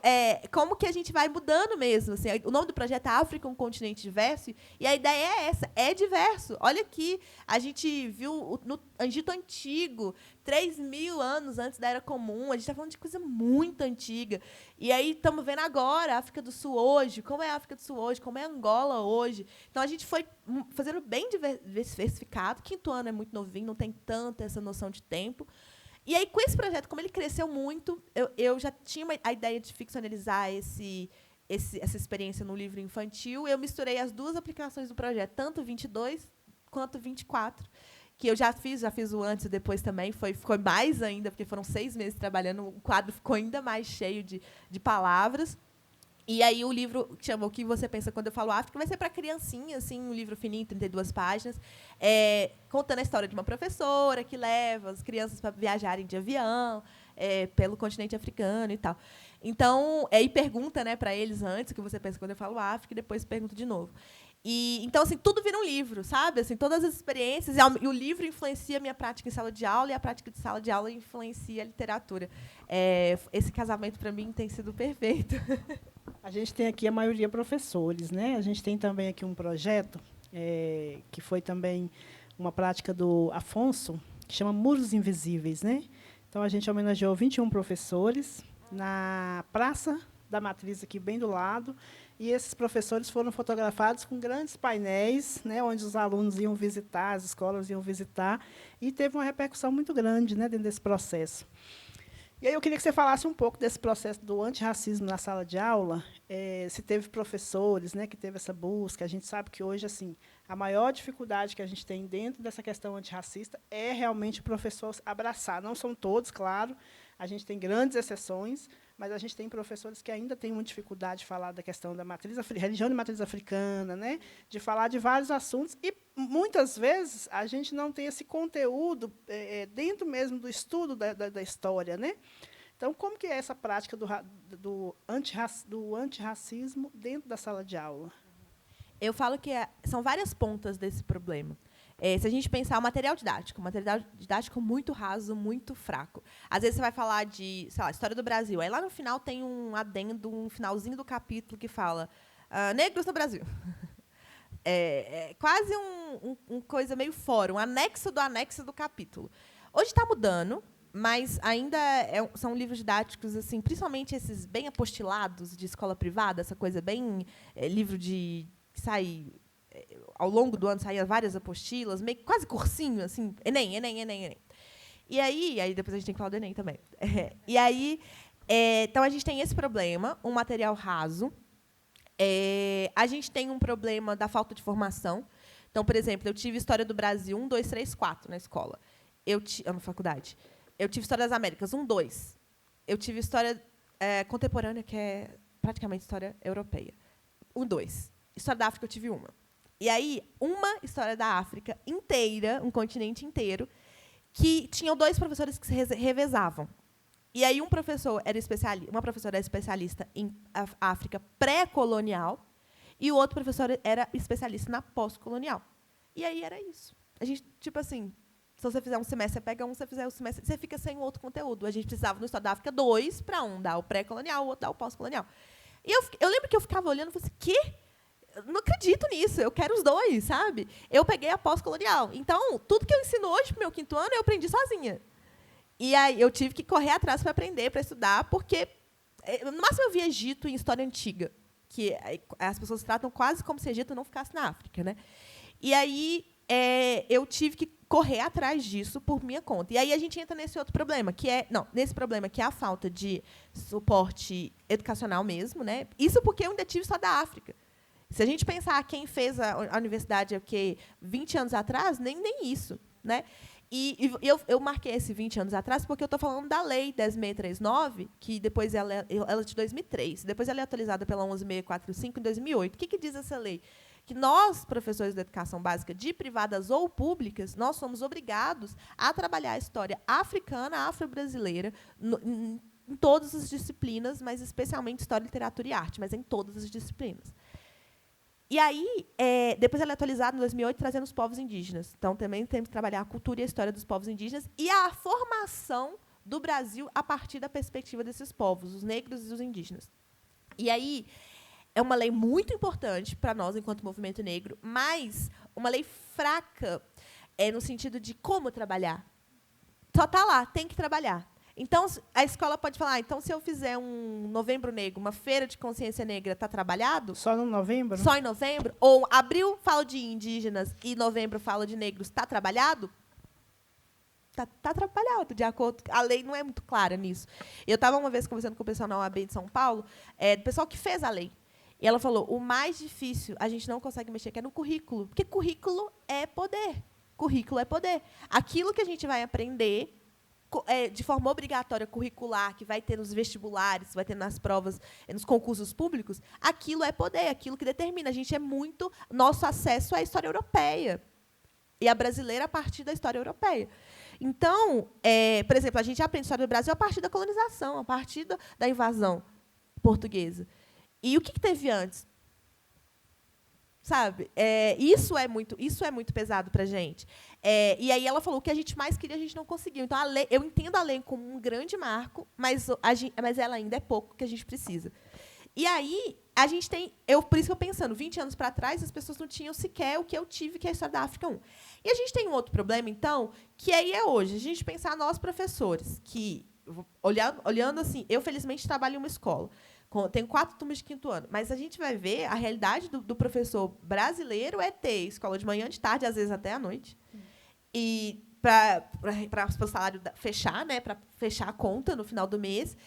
como que a gente vai mudando mesmo. Assim, o nome do projeto é África, um continente diverso, e a ideia é essa, é diverso. Olha aqui, a gente viu no Egito Antigo, 3.000 anos antes da Era Comum, a gente está falando de coisa muito antiga. E aí estamos vendo agora a África do Sul hoje, como é a África do Sul hoje, como é a Angola hoje. Então, a gente foi fazendo bem diversificado. 5º ano é muito novinho, não tem tanta essa noção de tempo. E aí, com esse projeto, como ele cresceu muito, eu já tinha a ideia de ficcionalizar essa experiência no livro infantil. Eu misturei as 2 aplicações do projeto, tanto 22 quanto 24, que eu já fiz o antes e depois também. Ficou mais ainda, porque foram 6 meses trabalhando. O quadro ficou ainda mais cheio de palavras. E aí o livro que chama O que você pensa quando eu falo África vai ser para criancinha, assim, um livro fininho, 32 páginas, contando a história de uma professora que leva as crianças para viajarem de avião pelo continente africano e tal. Então, e pergunta, né, para eles antes o que você pensa quando eu falo África, e depois pergunto de novo. E então, assim, tudo vira um livro, sabe? Assim, todas as experiências, e o livro influencia a minha prática em sala de aula, e a prática de sala de aula influencia a literatura. Esse casamento, para mim, tem sido perfeito. A gente tem aqui a maioria professores, né? A gente tem também aqui um projeto que foi também uma prática do Afonso, que chama Muros Invisíveis, né? Então, a gente homenageou 21 professores na Praça da Matriz, aqui bem do lado, e esses professores foram fotografados com grandes painéis, né, onde os alunos iam visitar, as escolas iam visitar, e teve uma repercussão muito grande, né, dentro desse processo. E aí eu queria que você falasse um pouco desse processo do antirracismo na sala de aula, se teve professores, né, que teve essa busca. A gente sabe que hoje assim, a maior dificuldade que a gente tem dentro dessa questão antirracista é realmente o professor abraçar. Não são todos, claro, a gente tem grandes exceções, mas a gente tem professores que ainda têm uma dificuldade de falar da questão da religião de matriz africana, né, de falar de vários assuntos, e muitas vezes a gente não tem esse conteúdo dentro mesmo do estudo da história, né? Então, como que é essa prática do antirracismo dentro da sala de aula? Eu falo que são várias pontas desse problema. Se a gente pensar o material didático muito raso, muito fraco. Às vezes você vai falar de, sei lá, história do Brasil. Aí lá no final tem um adendo, um finalzinho do capítulo que fala negros no Brasil. Quase um coisa meio fora, um anexo do capítulo. Hoje está mudando, mas ainda são livros didáticos, assim, principalmente esses bem apostilados de escola privada, essa coisa bem livro que sai ao longo do ano, saíam várias apostilas, meio quase cursinho, assim, Enem. E aí depois a gente tem que falar do Enem também. E aí, então a gente tem esse problema, um material raso. A gente tem um problema da falta de formação. Então, por exemplo, eu tive História do Brasil 1, 2, 3, 4 na escola. Na faculdade. Eu tive História das Américas 1, 2. Eu tive História contemporânea, que é praticamente História europeia. 1, 2. História da África eu tive uma. E aí, uma História da África inteira, um continente inteiro, que tinham 2 professores que se revezavam. E aí uma professora era especialista em África pré-colonial e o outro professor era especialista na pós-colonial. E aí era isso. A gente, tipo assim, se você fizer um semestre, você pega um, se você fizer um semestre, você fica sem outro conteúdo. A gente precisava, no História da África, 2 para um dar o pré-colonial, o outro dar o pós-colonial. E eu lembro que eu ficava olhando e falei assim, quê? Eu não acredito nisso, eu quero os 2, sabe? Eu peguei a pós-colonial. Então, tudo que eu ensino hoje para o meu 5º ano, eu aprendi sozinha. E aí eu tive que correr atrás para aprender, para estudar, porque, no máximo, eu vi Egito em história antiga, que as pessoas tratam quase como se Egito não ficasse na África, né? E aí eu tive que correr atrás disso por minha conta. E aí a gente entra nesse outro problema, que é a falta de suporte educacional mesmo, né? Isso porque eu ainda tive História da África. Se a gente pensar quem fez a universidade 20 anos atrás, nem isso, né? E eu marquei esse 20 anos atrás porque eu estou falando da Lei 10.639, que depois ela é de 2003, depois ela é atualizada pela 11.645 em 2008. O que diz essa lei? Que nós, professores da educação básica, de privadas ou públicas, nós somos obrigados a trabalhar a história africana, afro-brasileira, em todas as disciplinas, mas especialmente história, literatura e arte, mas em todas as disciplinas. E aí, depois ela é atualizada em 2008, trazendo os povos indígenas. Então, também temos que trabalhar a cultura e a história dos povos indígenas e a formação do Brasil a partir da perspectiva desses povos, os negros e os indígenas. E aí, é uma lei muito importante para nós, enquanto movimento negro, mas uma lei fraca no sentido de como trabalhar. Só está lá, tem que trabalhar. Então, a escola pode falar, então, se eu fizer um Novembro Negro, uma feira de consciência negra, está trabalhado? Só no novembro? Só em novembro? Ou abril fala de indígenas e novembro fala de negros, está trabalhado? Está trabalhado, de acordo. A lei não é muito clara nisso. Eu estava uma vez conversando com o pessoal na OAB de São Paulo, do pessoal que fez a lei. E ela falou, o mais difícil, a gente não consegue mexer, que é no currículo. Porque currículo é poder. Currículo é poder. Aquilo que a gente vai aprender de forma obrigatória curricular, que vai ter nos vestibulares, vai ter nas provas, nos concursos públicos, aquilo é poder, aquilo que determina. A gente nosso acesso à história europeia. E a brasileira a partir da história europeia. Então, por exemplo, a gente aprende a história do Brasil a partir da colonização, a partir da invasão portuguesa. E o que teve antes? Sabe? Isso é muito pesado para a gente. E aí ela falou o que a gente mais queria, a gente não conseguiu. Então, eu entendo a lei como um grande marco, mas ela ainda é pouco que a gente precisa. E aí, a gente tem... por isso que eu pensando, 20 anos para trás, as pessoas não tinham sequer o que eu tive, que é a história da África 1. E a gente tem um outro problema, então, que aí é hoje. A gente pensar nós, professores, que, olhando assim, eu, felizmente, trabalho em uma escola. Tenho 4 turmas de 5º ano. Mas a gente vai ver, a realidade do professor brasileiro é ter escola de manhã, de tarde, às vezes até à noite. E para o salário fechar, né, para fechar a conta no final do mês.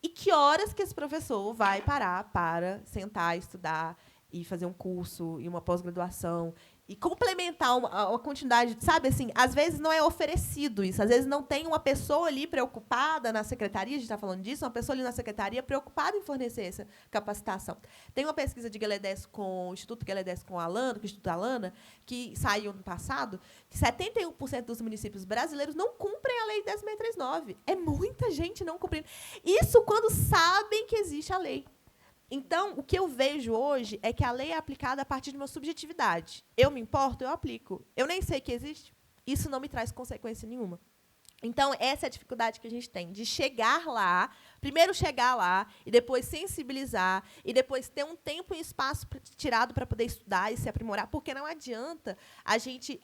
E que horas que esse professor vai parar para sentar, estudar e fazer um curso e uma pós-graduação e complementar uma quantidade, sabe, assim, às vezes não é oferecido isso, às vezes não tem uma pessoa ali preocupada na secretaria, a gente está falando disso, uma pessoa ali na secretaria preocupada em fornecer essa capacitação. Tem uma pesquisa de Galedes com o Instituto Galedes com Alana, com o Instituto Alana, que saiu no passado, que 71% dos municípios brasileiros não cumprem a Lei 10.639. É muita gente não cumprindo. Isso quando sabem que existe a lei. Então, o que eu vejo hoje é que a lei é aplicada a partir de uma subjetividade. Eu me importo, eu aplico. Eu nem sei que existe. Isso não me traz consequência nenhuma. Então, essa é a dificuldade que a gente tem, de chegar lá, primeiro chegar lá, e depois sensibilizar, e depois ter um tempo e espaço tirado para poder estudar e se aprimorar, porque não adianta a gente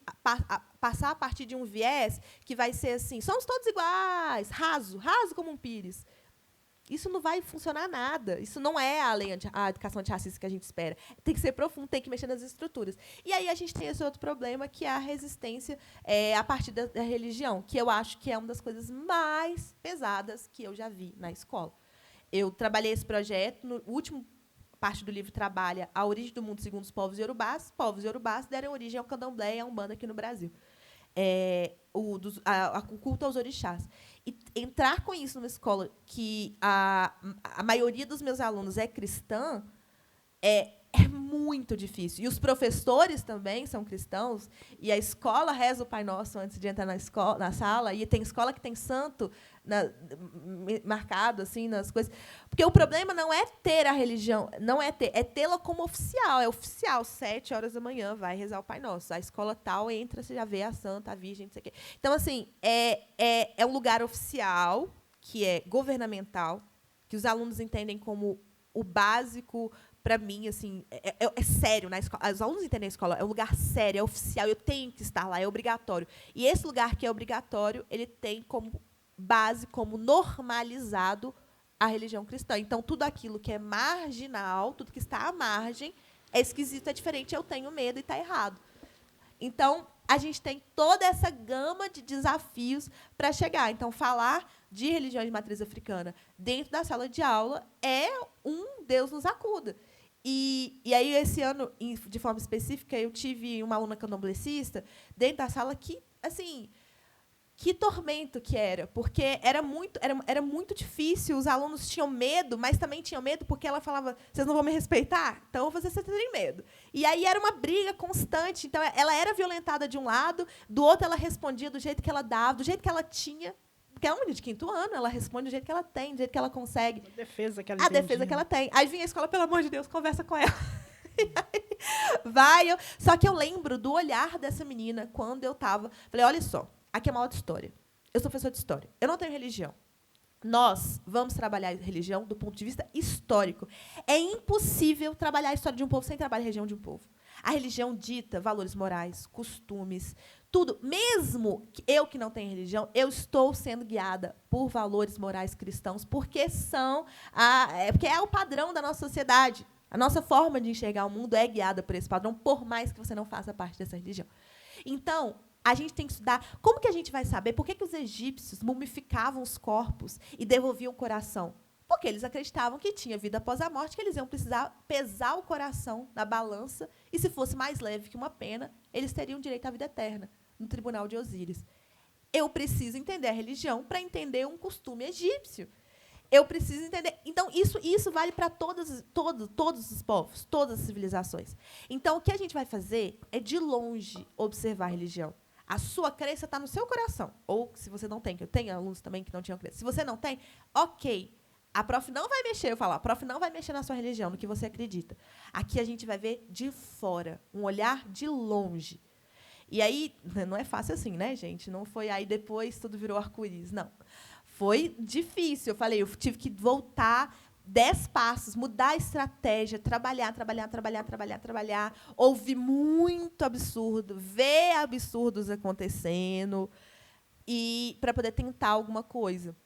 passar a partir de um viés que vai ser assim, somos todos iguais, raso como um pires. Isso não vai funcionar nada. Isso não é a educação antirracista que a gente espera. Tem que ser profundo, tem que mexer nas estruturas. E aí a gente tem esse outro problema, que é a resistência a partir da religião, que eu acho que é uma das coisas mais pesadas que eu já vi na escola. Eu trabalhei esse projeto, no último parte do livro trabalha a origem do mundo segundo os povos iorubás. Povos iorubás deram origem ao candomblé e à umbanda aqui no O culto aos orixás. E entrar com isso numa escola que a maioria dos meus alunos é cristã é muito difícil. E os professores também são cristãos, e a escola reza o Pai Nosso antes de entrar na sala, e tem escola que tem santo marcado assim nas coisas. Porque o problema não é ter a religião, é tê-la como oficial. É oficial, 7 horas da manhã, vai rezar o Pai Nosso. A escola tal entra, você já vê a santa, a virgem, não sei o quê. Então, assim, é um lugar oficial, que é governamental, que os alunos entendem como o básico. Para mim, assim, é sério na escola. Os alunos entendem a escola, é um lugar sério, é oficial, eu tenho que estar lá, é obrigatório. E esse lugar que é obrigatório, ele tem como base, como normalizado a religião cristã. Então, tudo aquilo que é marginal, tudo que está à margem, é esquisito, é diferente, eu tenho medo e está errado. Então, a gente tem toda essa gama de desafios para chegar. Então, falar de religião de matriz africana dentro da sala de aula é um Deus nos acuda. E aí, esse ano, de forma específica, eu tive uma aluna candomblessista dentro da sala que, assim, que tormento que era, porque era muito difícil, os alunos tinham medo, mas também tinham medo porque ela falava, vocês não vão me respeitar? Então, eu vou fazer vocês terem medo. E aí era uma briga constante. Então, ela era violentada de um lado, do outro ela respondia do jeito que ela dava, do jeito que ela tinha. Porque é uma menina de 5º ano, ela responde do jeito que ela tem, do jeito que ela consegue. A defesa que ela defesa que ela tem. Aí vinha a escola, pelo amor de Deus, conversa com ela. Só que eu lembro do olhar dessa menina quando eu estava... Falei, olha só, aqui é uma outra história. Eu sou professora de história. Eu não tenho religião. Nós vamos trabalhar a religião do ponto de vista histórico. É impossível trabalhar a história de um povo sem trabalhar a religião de um povo. A religião dita valores morais, costumes, tudo. Mesmo eu que não tenho religião, eu estou sendo guiada por valores morais cristãos, porque porque é o padrão da nossa sociedade. A nossa forma de enxergar o mundo é guiada por esse padrão, por mais que você não faça parte dessa religião. Então, a gente tem que estudar. Como que a gente vai saber por que os egípcios mumificavam os corpos e devolviam o coração? Porque eles acreditavam que tinha vida após a morte, que eles iam precisar pesar o coração na balança, e se fosse mais leve que uma pena, eles teriam direito à vida eterna, no tribunal de Osíris. Eu preciso entender a religião para entender um costume egípcio. Eu preciso entender. Então, isso vale para todos os povos, todas as civilizações. Então, o que a gente vai fazer é, de longe, observar a religião. A sua crença está no seu coração. Ou, se você não tem, que eu tenho alunos também que não tinham crença. Se você não tem, ok. A prof não vai mexer, eu falo, a prof não vai mexer na sua religião, no que você acredita. Aqui a gente vai ver de fora, um olhar de longe. E aí, não é fácil assim, né, gente? Não foi aí depois tudo virou arco-íris, não. Foi difícil, eu falei, eu tive que voltar 10 passos, mudar a estratégia, trabalhar, ouvir muito absurdo, ver absurdos acontecendo, e para poder tentar alguma coisa.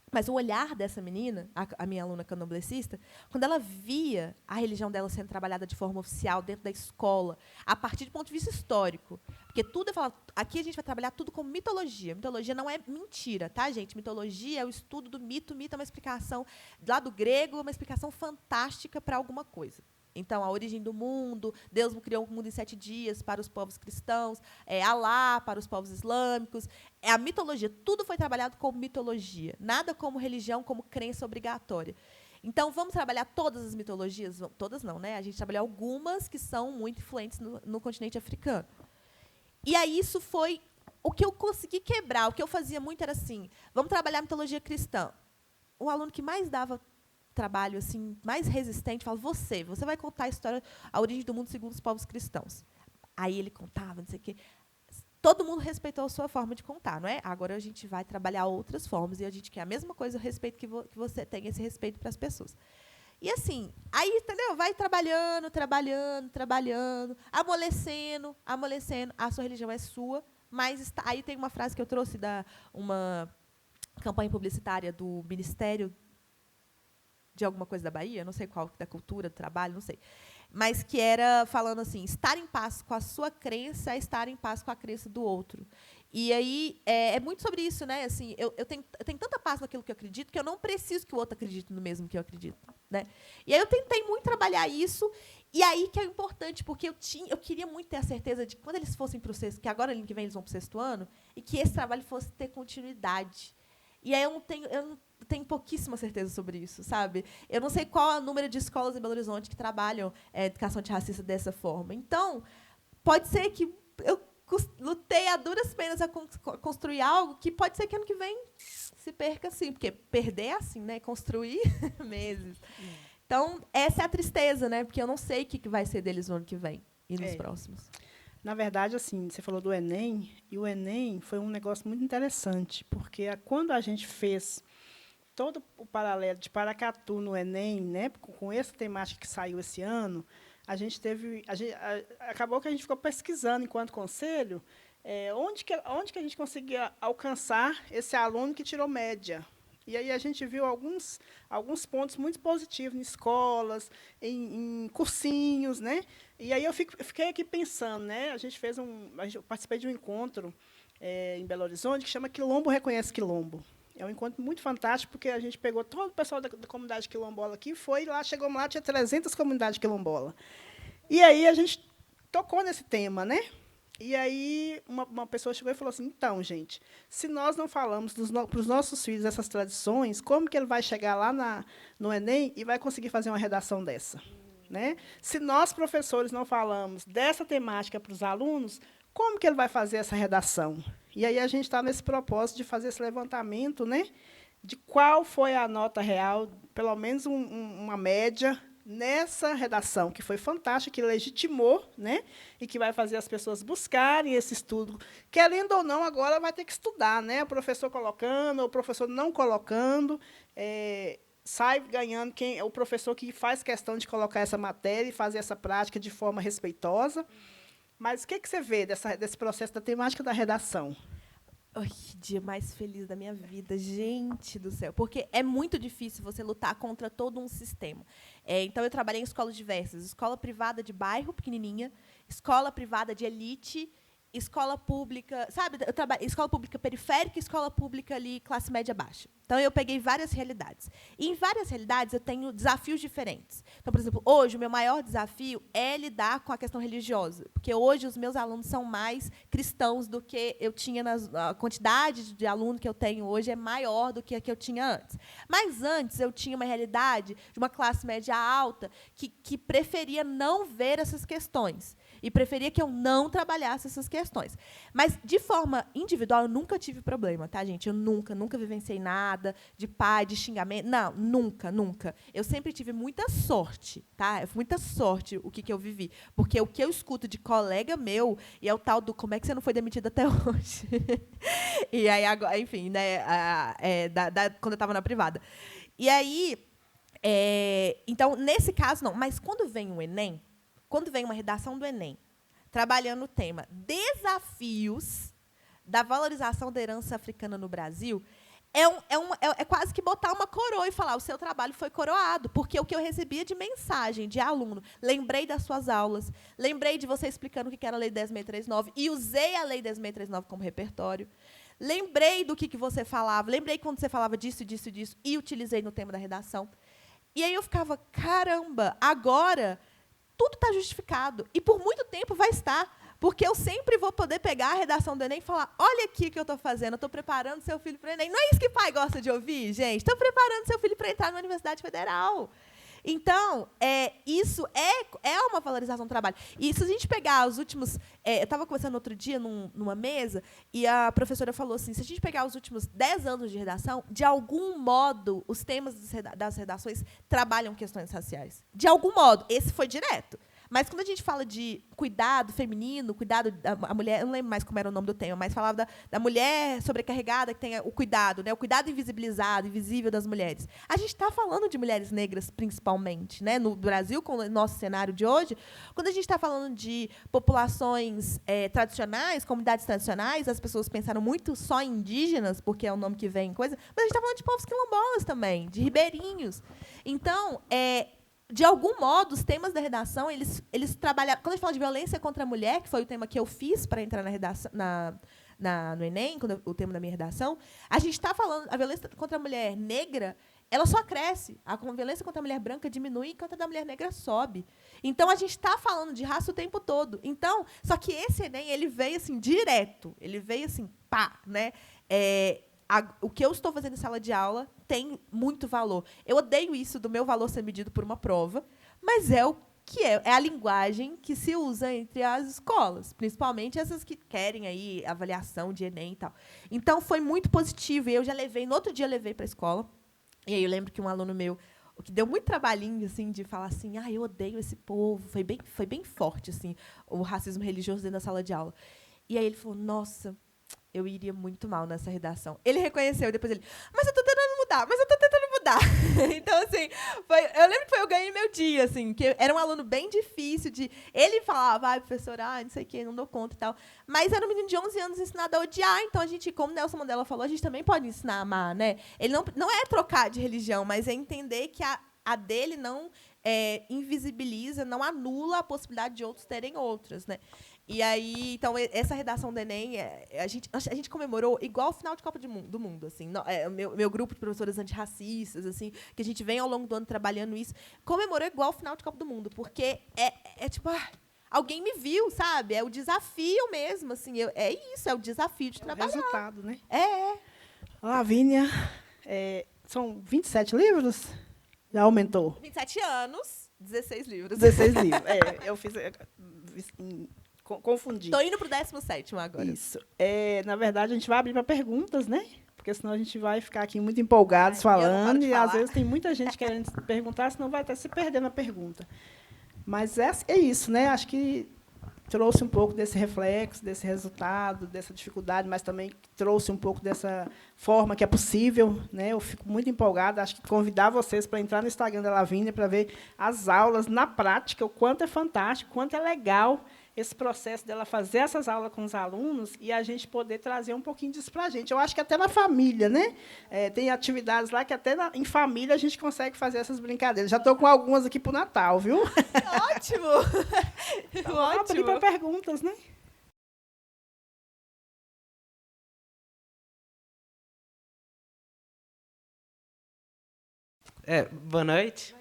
Mas o olhar dessa menina, a minha aluna candomblessista, quando ela via a religião dela sendo trabalhada de forma oficial dentro da escola, a partir do ponto de vista histórico, porque tudo eu falava, aqui a gente vai trabalhar tudo como mitologia. Mitologia não é mentira, tá, gente? Mitologia é o estudo do mito. Mito é uma explicação lá do grego, uma explicação fantástica para alguma coisa. Então, a origem do mundo, Deus criou o mundo em 7 dias para os povos cristãos, Alá para os povos islâmicos. É a mitologia, tudo foi trabalhado como mitologia, nada como religião, como crença obrigatória. Então, vamos trabalhar todas as mitologias? Todas não, né? A gente trabalhou algumas que são muito influentes no continente africano. E aí isso foi o que eu consegui quebrar. O que eu fazia muito era assim, vamos trabalhar a mitologia cristã. O aluno que mais dava trabalho assim mais resistente, fala, você vai contar a história, a origem do mundo segundo os povos cristãos. Aí ele contava, não sei o quê. Todo mundo respeitou a sua forma de contar, não é? Agora a gente vai trabalhar outras formas e a gente quer a mesma coisa, o respeito que você tem, esse respeito para as pessoas. E assim, aí, entendeu? Vai trabalhando, amolecendo, a sua religião é sua, mas aí tem uma frase que eu trouxe uma campanha publicitária do Ministério de alguma coisa da Bahia, não sei qual, da cultura, do trabalho, não sei. Mas que era falando assim, estar em paz com a sua crença é estar em paz com a crença do outro. E aí é muito sobre isso, né? Assim, eu tenho tanta paz naquilo que eu acredito que eu não preciso que o outro acredite no mesmo que eu acredito, né? E aí eu tentei muito trabalhar isso, e aí que é importante, porque eu queria muito ter a certeza de que quando eles fossem para o sexto, que agora, ano que vem, eles vão para o 6º ano, e que esse trabalho fosse ter continuidade. E aí eu não tenho pouquíssima certeza sobre isso, sabe? Eu não sei qual é o número de escolas em Belo Horizonte que trabalham educação antirracista dessa forma. Então, pode ser que eu lutei a duras penas a construir algo que pode ser que ano que vem se perca assim, porque perder é assim, né? Construir meses. Então, essa é a tristeza, né? Porque eu não sei o que vai ser deles no ano que vem e nos próximos. Na verdade, assim, você falou do Enem, e o Enem foi um negócio muito interessante, porque quando a gente fez todo o paralelo de Paracatu no Enem, né, com essa temática que saiu esse ano, acabou que a gente ficou pesquisando, enquanto conselho, onde que a gente conseguia alcançar esse aluno que tirou média. E aí a gente viu alguns pontos muito positivos em escolas, em cursinhos, né? E aí eu fiquei aqui pensando, né? Eu participei de um encontro em Belo Horizonte que chama Quilombo Reconhece Quilombo. É um encontro muito fantástico, porque a gente pegou todo o pessoal da comunidade quilombola aqui, chegamos lá, tinha 300 comunidades quilombola. E aí a gente tocou nesse tema, né? E aí uma pessoa chegou e falou assim, então, gente, se nós não falamos para os nossos filhos essas tradições, como que ele vai chegar lá no Enem e vai conseguir fazer uma redação dessa? Né? Se nós, professores, não falamos dessa temática para os alunos, como que ele vai fazer essa redação? E aí a gente está nesse propósito de fazer esse levantamento, né, de qual foi a nota real, pelo menos uma média, nessa redação, que foi fantástica, que legitimou, né, e que vai fazer as pessoas buscarem esse estudo. Querendo ou não, agora vai ter que estudar, né, o professor colocando, o professor não colocando, sai ganhando o professor que faz questão de colocar essa matéria e fazer essa prática de forma respeitosa. Mas o que você vê desse processo da temática da redação? Ai, que dia mais feliz da minha vida, gente do céu. Porque é muito difícil você lutar contra todo um sistema. Então, eu trabalhei em escolas diversas. Escola privada de bairro, pequenininha. Escola privada de elite. Escola pública, sabe? Escola pública periférica e escola pública ali, classe média baixa. Então, eu peguei várias realidades. E, em várias realidades, eu tenho desafios diferentes. Então, por exemplo, hoje, o meu maior desafio é lidar com a questão religiosa. Porque, hoje, os meus alunos são mais cristãos do que eu tinha. A quantidade de aluno que eu tenho hoje é maior do que a que eu tinha antes. Mas, antes, eu tinha uma realidade de uma classe média alta que preferia não ver essas questões. E preferia que eu não trabalhasse essas questões. Mas, de forma individual, eu nunca tive problema, tá, gente? Eu nunca vivenciei nada de pai, de xingamento. Não, nunca. Eu sempre tive muita sorte, tá? Muita sorte o que eu vivi. Porque o que eu escuto de colega meu, e é o tal do como é que você não foi demitido até hoje? E aí, agora, enfim, né, quando eu estava na privada. E aí, Então, nesse caso, não. Mas quando vem o Enem, quando vem uma redação do Enem, trabalhando o tema desafios da valorização da herança africana no Brasil, é quase que botar uma coroa e falar, o seu trabalho foi coroado, porque o que eu recebia de mensagem de aluno, lembrei das suas aulas, lembrei de você explicando o que era a Lei 10.639 e usei a Lei 10.639 como repertório, lembrei do que você falava, lembrei quando você falava disso, disso, disso, e utilizei no tema da redação. E aí eu ficava, caramba, agora tudo está justificado. E por muito tempo vai estar. Porque eu sempre vou poder pegar a redação do Enem e falar, olha aqui o que eu estou fazendo, eu estou preparando seu filho para o Enem. Não é isso que pai gosta de ouvir, gente? Estou preparando seu filho para entrar na Universidade Federal. Então, isso é uma valorização do trabalho. E se a gente pegar os últimos... eu estava conversando outro dia numa mesa, e a professora falou assim, se a gente pegar os últimos 10 anos de redação, de algum modo, os temas das redações trabalham questões raciais. De algum modo. Esse foi direto. Mas quando a gente fala de cuidado feminino, cuidado da mulher, eu não lembro mais como era o nome do tema, mas falava da mulher sobrecarregada que tem o cuidado, né? O cuidado invisibilizado, invisível das mulheres. A gente está falando de mulheres negras, principalmente, né? No Brasil, com o nosso cenário de hoje, quando a gente está falando de populações tradicionais, comunidades tradicionais, as pessoas pensaram muito só em indígenas, porque é o nome que vem, coisa, mas a gente está falando de povos quilombolas também, de ribeirinhos. Então, de algum modo, os temas da redação, eles trabalham... Quando a gente fala de violência contra a mulher, que foi o tema que eu fiz para entrar na redação, no Enem, o tema da minha redação, a gente está falando... A violência contra a mulher negra, ela só cresce. A violência contra a mulher branca diminui enquanto a da mulher negra sobe. Então, a gente está falando de raça o tempo todo. Então, só que esse Enem, ele veio assim, direto. Ele veio assim, pá, né? O que eu estou fazendo em sala de aula tem muito valor. Eu odeio isso do meu valor ser medido por uma prova, mas é o que é a linguagem que se usa entre as escolas, principalmente essas que querem aí avaliação de Enem e tal. Então, foi muito positivo. E eu já levei, no outro dia eu levei para a escola, e aí eu lembro que um aluno meu, que deu muito trabalhinho assim, de falar assim, eu odeio esse povo, foi bem forte assim, o racismo religioso dentro da sala de aula. E aí ele falou, nossa, eu iria muito mal nessa redação. Ele reconheceu, depois ele, mas eu estou tentando mudar. Então, assim, eu lembro que eu ganhei meu dia, assim, que era um aluno bem difícil de... Ele falava, professor, não sei o quê, não dou conta e tal. Mas era um menino de 11 anos ensinado a odiar, então a gente, como Nelson Mandela falou, a gente também pode ensinar a amar, né? Ele não é trocar de religião, mas é entender que a dele não invisibiliza, não anula a possibilidade de outros terem outras, né? E aí, então, essa redação do Enem, a gente comemorou igual o final de Copa do Mundo, assim. Meu grupo de professoras antirracistas, assim, que a gente vem ao longo do ano trabalhando isso, comemorou igual o final de Copa do Mundo, porque tipo, alguém me viu, sabe? É o desafio mesmo, assim, é isso, é o desafio de trabalhar. É o resultado, né? Lavínia, são 27 livros? Já aumentou? 27 anos, 16 livros. 16 livros. Eu fiz... Confundi. Estou indo para o 17º agora. Isso. Na verdade, a gente vai abrir para perguntas, né? Porque senão a gente vai ficar aqui muito empolgados falando. E, às vezes, tem muita gente querendo perguntar, senão vai até se perder na pergunta. Mas é isso, né? Acho que trouxe um pouco desse reflexo, desse resultado, dessa dificuldade, mas também trouxe um pouco dessa forma que é possível, né? Eu fico muito empolgada. Acho que convidar vocês para entrar no Instagram da Lavínia para ver as aulas na prática, o quanto é fantástico, o quanto é legal esse processo dela fazer essas aulas com os alunos e a gente poder trazer um pouquinho disso para a gente. Eu acho que até na família, né? Tem atividades lá que até em família a gente consegue fazer essas brincadeiras. Já estou com algumas aqui para o Natal, viu? Ótimo! Então, vamos abrir para perguntas, né? Boa noite.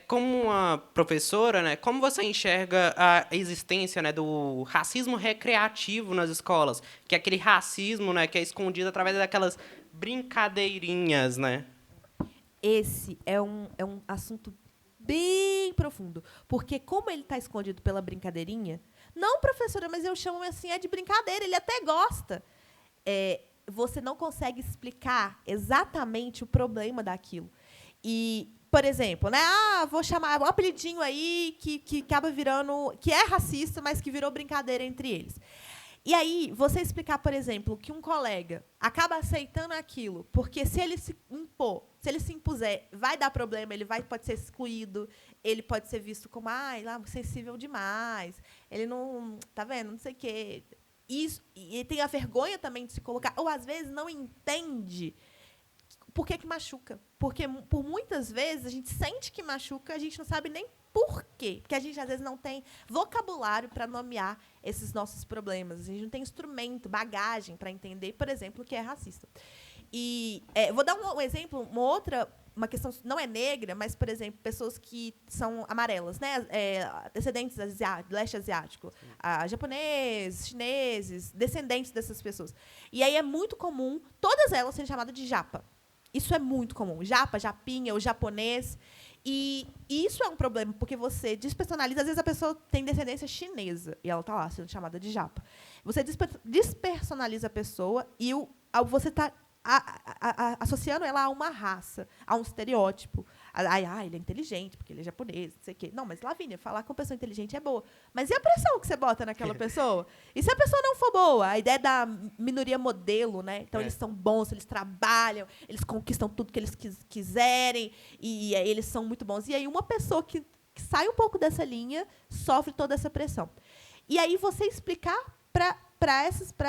Como uma professora, né, como você enxerga a existência, né, do racismo recreativo nas escolas? Que é aquele racismo, né, que é escondido através daquelas brincadeirinhas, né? Esse é um assunto bem profundo. Porque como ele está escondido pela brincadeirinha... Não, professora, mas eu chamo assim, de brincadeira, ele até gosta. Você não consegue explicar exatamente o problema daquilo. E... Por exemplo, né? Vou chamar um apelidinho aí que acaba virando... Que é racista, mas que virou brincadeira entre eles. E aí, você explicar, por exemplo, que um colega acaba aceitando aquilo, porque se ele se impor Se ele se impuser, vai dar problema, pode ser excluído, ele pode ser visto como lá, sensível demais, ele não, tá vendo, não sei o quê. Isso, e tem a vergonha também de se colocar, ou às vezes não entende por que machuca. Porque, por muitas vezes, a gente sente que machuca, a gente não sabe nem por quê. Porque a gente, às vezes, não tem vocabulário para nomear esses nossos problemas. A gente não tem instrumento, bagagem para entender, por exemplo, o que é racista. E vou dar um exemplo, uma questão, não é negra, mas, por exemplo, pessoas que são amarelas, né? Descendentes do leste asiático, japoneses, chineses, descendentes dessas pessoas. E aí é muito comum todas elas serem chamadas de japa. Isso é muito comum. Japa, japinha, o japonês. E isso é um problema, porque você despersonaliza. Às vezes a pessoa tem descendência chinesa e ela está lá sendo chamada de japa. Você despersonaliza a pessoa e você está associando ela a uma raça, a um estereótipo. Ele é inteligente, porque ele é japonês, não sei o quê. Não, mas, Lavínia, falar com uma pessoa inteligente é boa. Mas e a pressão que você bota naquela pessoa? E se a pessoa não for boa? A ideia da minoria modelo, né? Então, eles são bons, eles trabalham, eles conquistam tudo que eles quiserem, e eles são muito bons. E aí, uma pessoa que sai um pouco dessa linha sofre toda essa pressão. E aí, você explicar para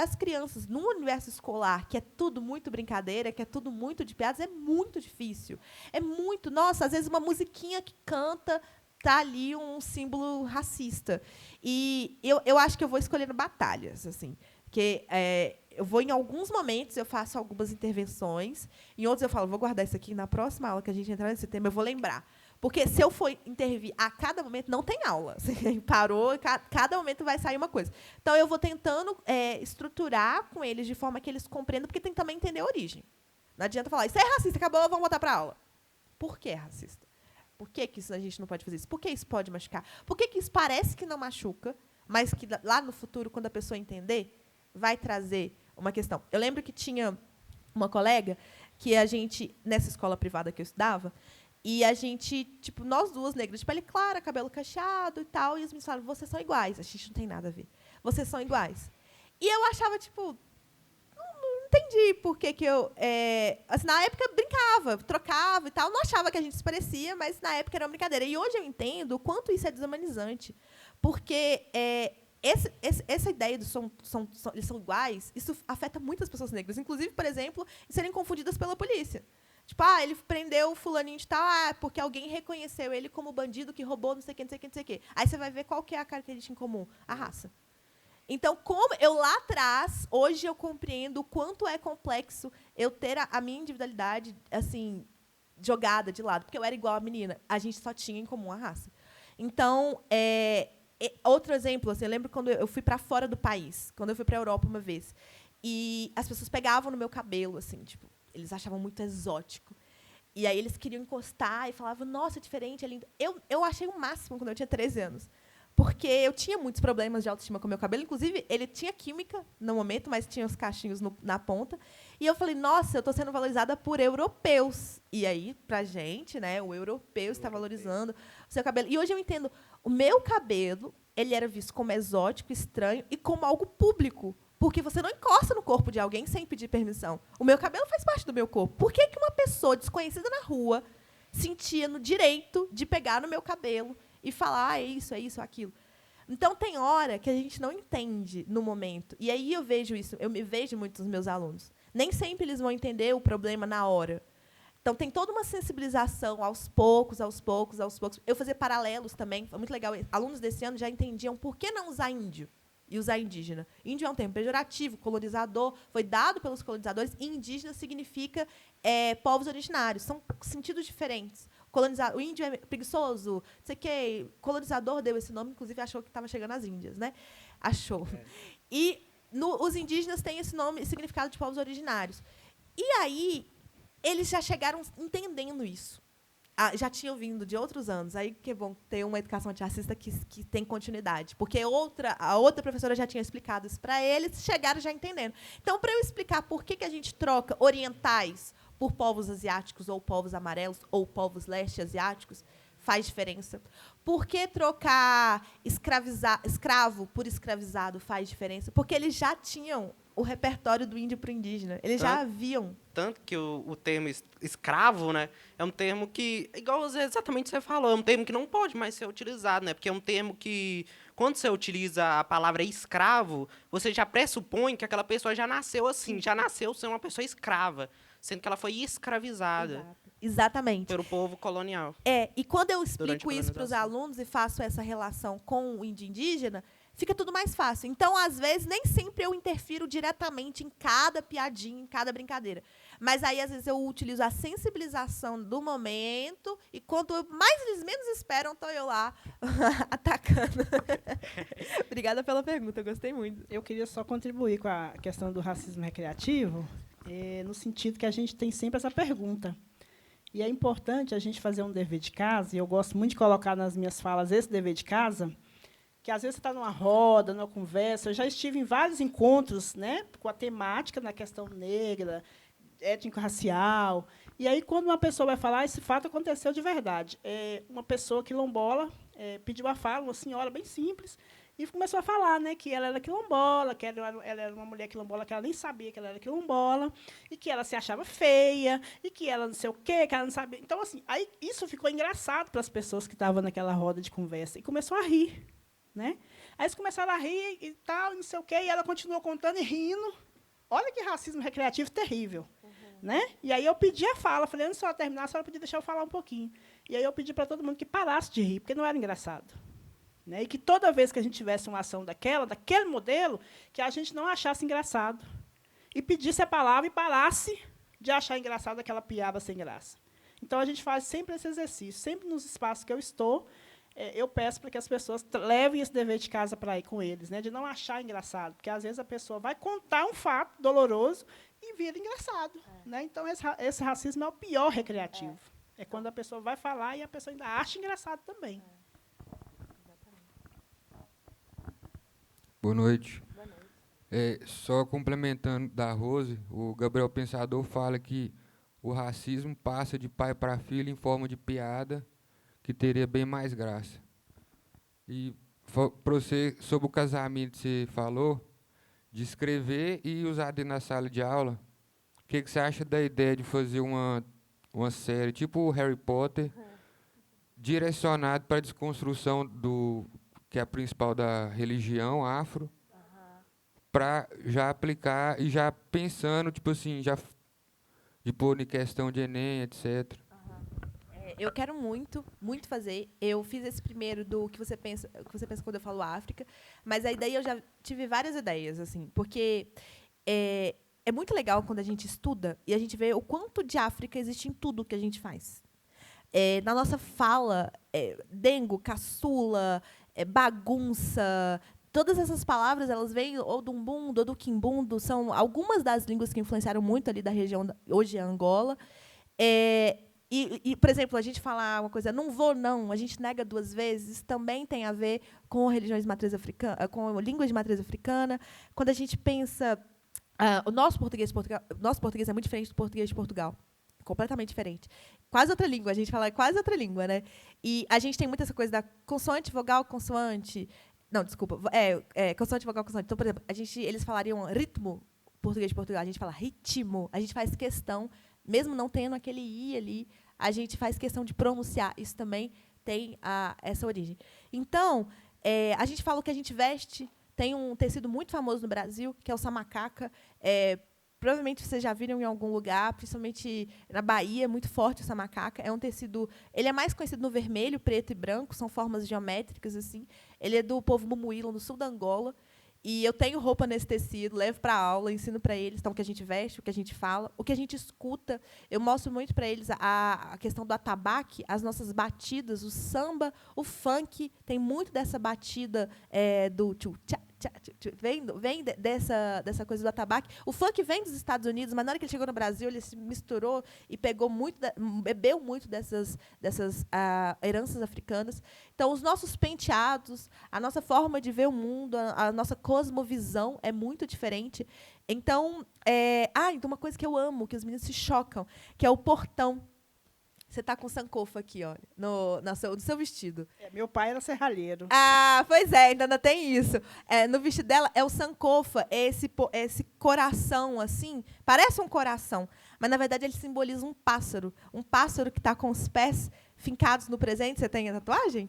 as crianças, num universo escolar, que é tudo muito brincadeira, que é tudo muito de piadas, é muito difícil. É muito... Nossa, às vezes uma musiquinha que canta tá ali um símbolo racista. E eu acho que eu vou escolhendo batalhas, assim, porque eu vou, em alguns momentos, eu faço algumas intervenções, em outros eu falo, vou guardar isso aqui, na próxima aula que a gente entrar nesse tema, eu vou lembrar. Porque se eu for intervir a cada momento, não tem aula. Você parou, cada momento vai sair uma coisa. Então, eu vou tentando estruturar com eles de forma que eles compreendam, porque tem que também entender a origem. Não adianta falar, isso é racista, acabou, vamos voltar para a aula. Por que é racista? Por que a gente não pode fazer isso? Por que isso pode machucar? Por que isso parece que não machuca, mas que lá no futuro, quando a pessoa entender, vai trazer uma questão? Eu lembro que tinha uma colega que a gente, nessa escola privada que eu estudava, e a gente, tipo, nós duas negras de pele clara, cabelo cacheado e tal, e as meninas falaram, vocês são iguais. A gente não tem nada a ver. Vocês são iguais. E eu achava, tipo, não entendi por que eu... assim, na época, brincava, trocava e tal. Não achava que a gente se parecia, mas na época era uma brincadeira. E hoje eu entendo o quanto isso é desumanizante. Porque essa ideia de eles são iguais, isso afeta muitas pessoas negras. Inclusive, por exemplo, serem confundidas pela polícia. Tipo, ele prendeu o fulaninho de tal, porque alguém reconheceu ele como bandido que roubou não sei o que, não sei o que, não sei o que. Aí você vai ver qual que é a característica em comum, a raça. Então, como eu lá atrás, hoje eu compreendo o quanto é complexo eu ter a minha individualidade assim jogada de lado, porque eu era igual a menina, a gente só tinha em comum a raça. Então, outro exemplo, assim, eu lembro quando eu fui para fora do país, quando eu fui para a Europa uma vez, e as pessoas pegavam no meu cabelo, assim, tipo, eles achavam muito exótico. E aí eles queriam encostar e falavam, nossa, é diferente, é lindo. Eu achei o máximo quando eu tinha 13 anos. Porque eu tinha muitos problemas de autoestima com o meu cabelo. Inclusive, ele tinha química no momento, mas tinha os cachinhos na ponta. E eu falei, nossa, eu estou sendo valorizada por europeus. E aí, para a gente, né, o europeu está valorizando o seu cabelo. E hoje eu entendo, o meu cabelo ele era visto como exótico, estranho e como algo público. Porque você não encosta no corpo de alguém sem pedir permissão. O meu cabelo faz parte do meu corpo. Por que uma pessoa desconhecida na rua sentia no direito de pegar no meu cabelo e falar, é isso, aquilo? Então, tem hora que a gente não entende no momento. E aí eu vejo isso, eu me vejo muito nos meus alunos. Nem sempre eles vão entender o problema na hora. Então, tem toda uma sensibilização aos poucos. Eu fazia paralelos também, foi muito legal. Alunos desse ano já entendiam por que não usar índio e usar indígena. Índio é um termo pejorativo, colonizador, foi dado pelos colonizadores, e indígena significa povos originários. São sentidos diferentes. O índio é preguiçoso, não sei o quê. Colonizador deu esse nome, inclusive achou que estava chegando às Índias, né? Achou. E os indígenas têm esse nome, esse significado de povos originários. E aí, eles já chegaram entendendo isso. Já tinham vindo de outros anos. Aí que é bom ter uma educação antirracista que tem continuidade. Porque a outra professora já tinha explicado isso para eles, chegaram já entendendo. Então, para eu explicar por que a gente troca orientais por povos asiáticos, ou povos amarelos, ou povos leste-asiáticos, faz diferença. Por que trocar escravo por escravizado faz diferença? Porque eles já tinham o repertório do índio para o indígena. Eles já haviam. Tanto que o termo escravo, né, é um termo que, igual exatamente você falou, é um termo que não pode mais ser utilizado, né, porque é um termo que, quando você utiliza a palavra escravo, você já pressupõe que aquela pessoa já nasceu assim, já nasceu sendo uma pessoa escrava, sendo que ela foi escravizada. Exato. Exatamente. Pelo povo colonial. E quando eu explico isso para os alunos e faço essa relação com o índio indígena, fica tudo mais fácil. Então, às vezes, nem sempre eu interfiro diretamente em cada piadinha, em cada brincadeira. Mas aí, às vezes, eu utilizo a sensibilização do momento e quando eles menos esperam, estou eu lá atacando. Obrigada pela pergunta, eu gostei muito. Eu queria só contribuir com a questão do racismo recreativo, no sentido que a gente tem sempre essa pergunta. E é importante a gente fazer um dever de casa, e eu gosto muito de colocar nas minhas falas esse dever de casa, que às vezes você está numa roda, numa conversa. Eu já estive em vários encontros, né, com a temática na questão negra, étnico-racial. E aí, quando uma pessoa vai falar, esse fato aconteceu de verdade. Uma pessoa quilombola pediu a fala, uma senhora bem simples, e começou a falar, né, que ela era quilombola, que ela era uma mulher quilombola, que ela nem sabia que ela era quilombola, e que ela se achava feia, e que ela não sei o quê, que ela não sabia. Então, assim, aí isso ficou engraçado para as pessoas que estavam naquela roda de conversa, e começou a rir. Né? Aí eles começaram a rir e tal, não sei o quê, e ela continuou contando e rindo. Olha que racismo recreativo terrível. Né? E aí eu pedi a fala, falei, antes de ela terminar, a senhora podia deixar eu falar um pouquinho. E aí eu pedi para todo mundo que parasse de rir, porque não era engraçado. Né? E que toda vez que a gente tivesse uma ação daquele modelo, que a gente não achasse engraçado. E pedisse a palavra e parasse de achar engraçado aquela piada sem graça. Então, a gente faz sempre esse exercício. Sempre nos espaços que eu estou, eu peço para que as pessoas levem esse dever de casa para ir com eles, né, de não achar engraçado. Porque, às vezes, a pessoa vai contar um fato doloroso e vira engraçado. Né? Então, esse racismo é o pior recreativo. É quando a pessoa vai falar e a pessoa ainda acha engraçado também. Boa noite. Boa noite. Só complementando da Rose, o Gabriel Pensador fala que o racismo passa de pai para filho em forma de piada, que teria bem mais graça. E para você, sobre o casamento que você falou, de escrever e usar dentro da sala de aula, o que você acha da ideia de fazer uma série tipo o Harry Potter, direcionado para a desconstrução que é a principal da religião afro, para já aplicar e já pensando, tipo assim, já de pôr em questão de Enem, etc. Eu quero muito, muito fazer. Eu fiz esse primeiro do que você pensa quando eu falo África, mas aí daí eu já tive várias ideias, assim, porque é muito legal quando a gente estuda e a gente vê o quanto de África existe em tudo que a gente faz. Na nossa fala, dengo, caçula, bagunça, todas essas palavras, elas vêm ou do Umbundo ou do Quimbundo, são algumas das línguas que influenciaram muito ali da região, hoje é Angola. Por exemplo, a gente falar uma coisa, não vou, não, a gente nega 2 vezes, também tem a ver com religiões de matriz africana, com línguas de matriz africana. Quando a gente pensa, o nosso português é muito diferente do português de Portugal. Completamente diferente. Quase outra língua, a gente fala quase outra língua, né? E a gente tem muito essa coisa da consoante, vogal, consoante. Não, desculpa. Consoante, vogal, consoante. Então, por exemplo, eles falariam ritmo, português de Portugal, a gente fala ritmo. A gente faz questão, mesmo não tendo aquele i ali, a gente faz questão de pronunciar. Isso também tem essa origem. Então, a gente fala o que a gente veste. Tem um tecido muito famoso no Brasil, que é o samacaca. Provavelmente vocês já viram em algum lugar, principalmente na Bahia, é muito forte essa macaca. É um tecido, ele é mais conhecido no vermelho, preto e branco, são formas geométricas assim. Ele é do povo Mumuílo, no sul da Angola. E eu tenho roupa nesse tecido, levo para a aula, ensino para eles então, o que a gente veste, o que a gente fala, o que a gente escuta. Eu mostro muito para eles a questão do atabaque, as nossas batidas, o samba, o funk, tem muito dessa batida do tchu-tchá, vem dessa coisa do atabaque. O funk vem dos Estados Unidos, mas na hora que ele chegou no Brasil, ele se misturou e bebeu muito dessas heranças africanas. Então, os nossos penteados, a nossa forma de ver o mundo, a nossa cosmovisão é muito diferente. Então, então, uma coisa que eu amo, que os meninos se chocam, que é o portão. Você tá com sankofa aqui, olha, no seu vestido. Meu pai era serralheiro. Ah, pois é, ainda tem isso. No vestido dela é o sankofa, é esse coração, assim, parece um coração, mas, na verdade, ele simboliza um pássaro que está com os pés fincados no presente. Você tem a tatuagem?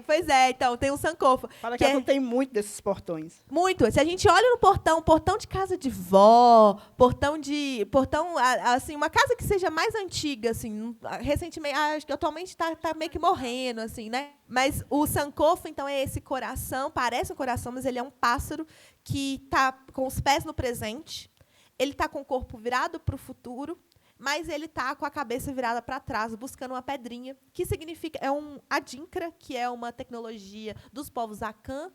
Pois é, então, tem um sankofa. Fala que não tem muito desses portões. Muito. Se a gente olha no portão de casa de vó, portão, assim, uma casa que seja mais antiga, assim, recentemente, acho que atualmente está meio que morrendo, assim, né? Mas o sankofa, então, é esse coração, parece um coração, mas ele é um pássaro que está com os pés no presente, ele está com o corpo virado para o futuro, mas ele está com a cabeça virada para trás, buscando uma pedrinha, que significa... É um adinkra, que é uma tecnologia dos povos Akan,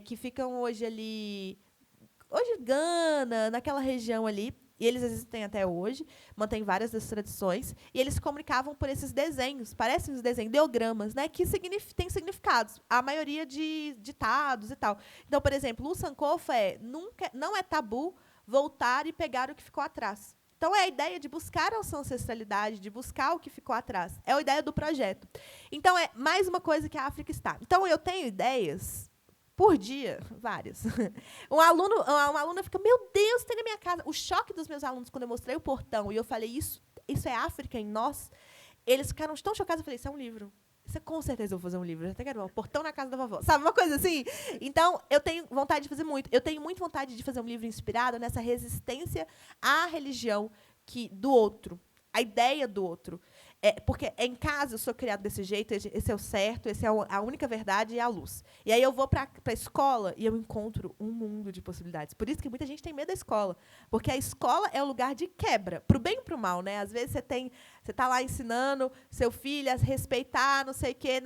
que ficam hoje ali... Hoje, Gana, naquela região ali, e eles existem até hoje, mantêm várias das tradições, e eles se comunicavam por esses desenhos, parecem os desenhos, ideogramas, né, que têm significados, a maioria de ditados e tal. Então, por exemplo, o sankofa não é tabu voltar e pegar o que ficou atrás. Então, é a ideia de buscar a sua ancestralidade, de buscar o que ficou atrás. É a ideia do projeto. Então, é mais uma coisa que a África está. Então, eu tenho ideias por dia, várias. Uma aluna fica, meu Deus, tem na minha casa. O choque dos meus alunos, quando eu mostrei o portão e eu falei, isso é África em nós, eles ficaram tão chocados. Eu falei, isso é um livro. Isso com certeza eu vou fazer um livro. Eu até quero um portão na casa da vovó. Sabe, uma coisa assim? Então, eu tenho vontade de fazer muito. Eu tenho muita vontade de fazer um livro inspirado nessa resistência à religião do outro, a ideia do outro. Porque em casa eu sou criado desse jeito, esse é o certo, essa é a única verdade e a luz. E aí eu vou para a escola e eu encontro um mundo de possibilidades. Por isso que muita gente tem medo da escola. Porque a escola é o lugar de quebra, para o bem e para o mal, né? Às vezes você está lá ensinando seu filho a respeitar, não sei o quê,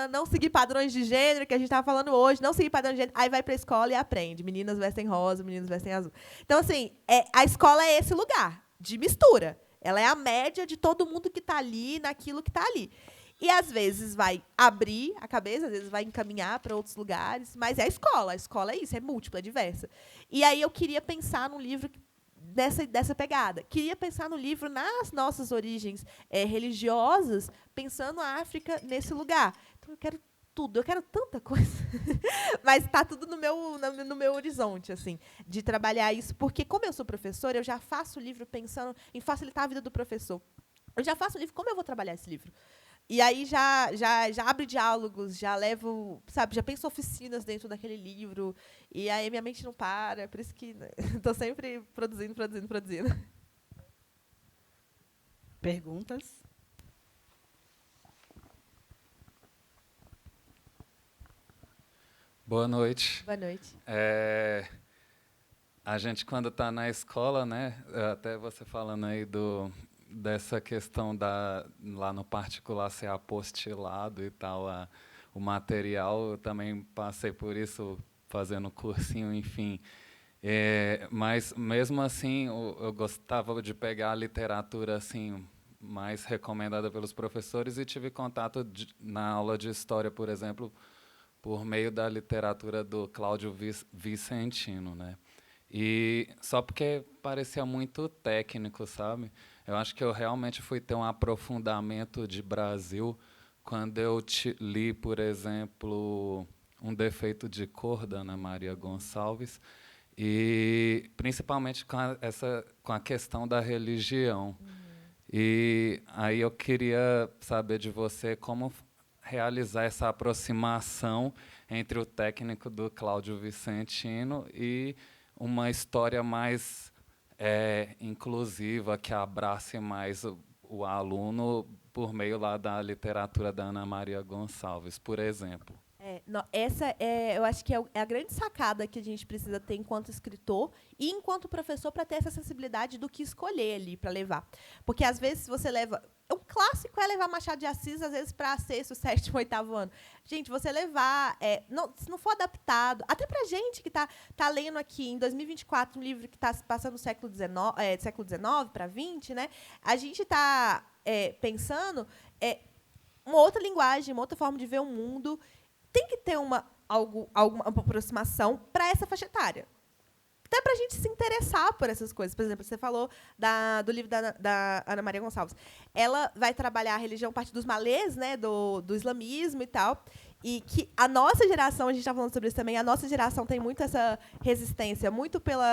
não seguir padrões de gênero, que a gente estava falando hoje, não seguir padrões de gênero, aí vai para a escola e aprende. Meninas vestem rosa, meninos vestem azul. Então, assim, a escola é esse lugar de mistura. Ela é a média de todo mundo que está ali, naquilo que está ali. E, às vezes, vai abrir a cabeça, às vezes vai encaminhar para outros lugares, mas é a escola. A escola é isso, é múltipla, é diversa. E aí eu queria pensar num livro dessa pegada. Queria pensar no livro nas nossas origens religiosas, pensando a África nesse lugar. Então, eu quero tudo, eu quero tanta coisa. Mas está tudo no meu horizonte, assim, de trabalhar isso. Porque, como eu sou professora, eu já faço o livro pensando em facilitar a vida do professor. Eu já faço o livro, como eu vou trabalhar esse livro? E aí já abre diálogos, já levo, sabe, já penso oficinas dentro daquele livro. E aí minha mente não para, por isso que estou sempre produzindo. Perguntas? Boa noite. Boa noite. A gente, quando está na escola, né, até você falando aí dessa questão lá no particular ser apostilado e tal, o material, eu também passei por isso fazendo cursinho, enfim. Mas, mesmo assim, eu gostava de pegar a literatura assim, mais recomendada pelos professores e tive contato na aula de história, por exemplo, por meio da literatura do Cláudio Vicentino, né? E só porque parecia muito técnico, sabe? Eu acho que eu realmente fui ter um aprofundamento de Brasil quando eu li, por exemplo, Um Defeito de Cor, da Ana Maria Gonçalves, e principalmente com a questão da religião. E aí eu queria saber de você como realizar essa aproximação entre o técnico do Cláudio Vicentino e uma história mais inclusiva, que abrace mais o aluno por meio lá da literatura da Ana Maria Gonçalves, por exemplo. Eu acho que é a grande sacada que a gente precisa ter enquanto escritor e enquanto professor para ter essa sensibilidade do que escolher ali para levar. Porque, às vezes, você leva... Um clássico é levar Machado de Assis, às vezes, para sexto, sétimo, oitavo ano. Gente, você levar... se não for adaptado... Até para a gente que está lendo aqui, em 2024, um livro que está se passando do século XIX para XX, né? A gente está pensando uma outra linguagem, uma outra forma de ver o mundo. Tem que ter alguma aproximação para essa faixa etária. até para a gente se interessar por essas coisas. Por exemplo, você falou do livro da Ana Maria Gonçalves. Ela vai trabalhar a religião a partir dos malês, né, do islamismo e tal. E que a nossa geração, a gente está falando sobre isso também, a nossa geração tem muito essa resistência, muito pelo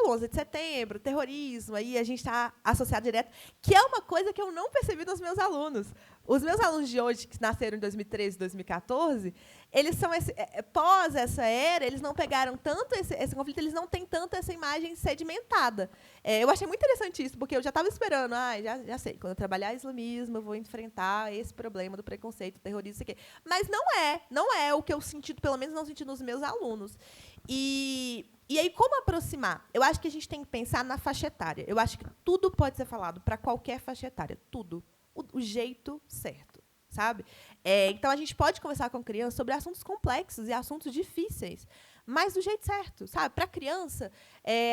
11 de setembro, terrorismo, aí a gente está associado direto, que é uma coisa que eu não percebi nos meus alunos. Os meus alunos de hoje, que nasceram em 2013, 2014, eles são pós essa era, eles não pegaram tanto esse conflito, eles não têm tanto essa imagem sedimentada. Eu achei muito interessante isso, porque eu já estava esperando, já sei, quando eu trabalhar islamismo, eu vou enfrentar esse problema do preconceito, terrorismo, isso aqui. Mas não é o que eu senti, pelo menos não senti nos meus alunos. E aí, como aproximar? Eu acho que a gente tem que pensar na faixa etária. Eu acho que tudo pode ser falado para qualquer faixa etária, tudo. O jeito certo, sabe? Então, a gente pode conversar com criança sobre assuntos complexos e assuntos difíceis, mas do jeito certo, sabe? Para a criança,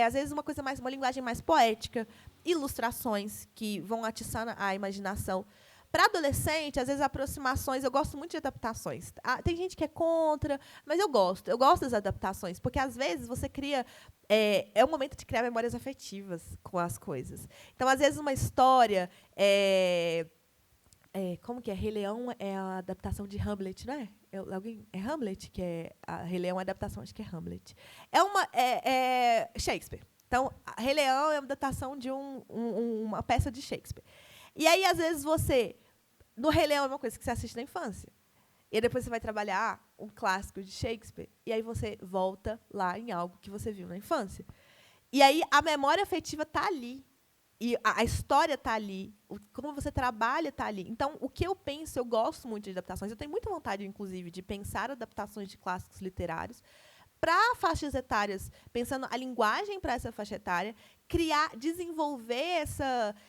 às vezes, uma linguagem mais poética, ilustrações que vão atiçar a imaginação. Para adolescente, às vezes, aproximações, eu gosto muito de adaptações. Tem gente que é contra, mas eu gosto das adaptações, porque, às vezes, você cria... É o momento de criar memórias afetivas com as coisas. Então, às vezes, uma história... como que é? Rei Leão é a adaptação de Hamlet, não é? É Hamlet que é... Rei Leão é a adaptação, acho que é Hamlet. Shakespeare. Então, Rei Leão é uma adaptação de uma peça de Shakespeare. E aí, às vezes, no Rei Leão é uma coisa que você assiste na infância. E depois você vai trabalhar um clássico de Shakespeare, e aí você volta lá em algo que você viu na infância. E aí a memória afetiva está ali. E a história está ali. Como você trabalha está ali. Então, o que eu penso, eu gosto muito de adaptações. Eu tenho muita vontade, inclusive, de pensar adaptações de clássicos literários para faixas etárias, pensando a linguagem para essa faixa etária, desenvolver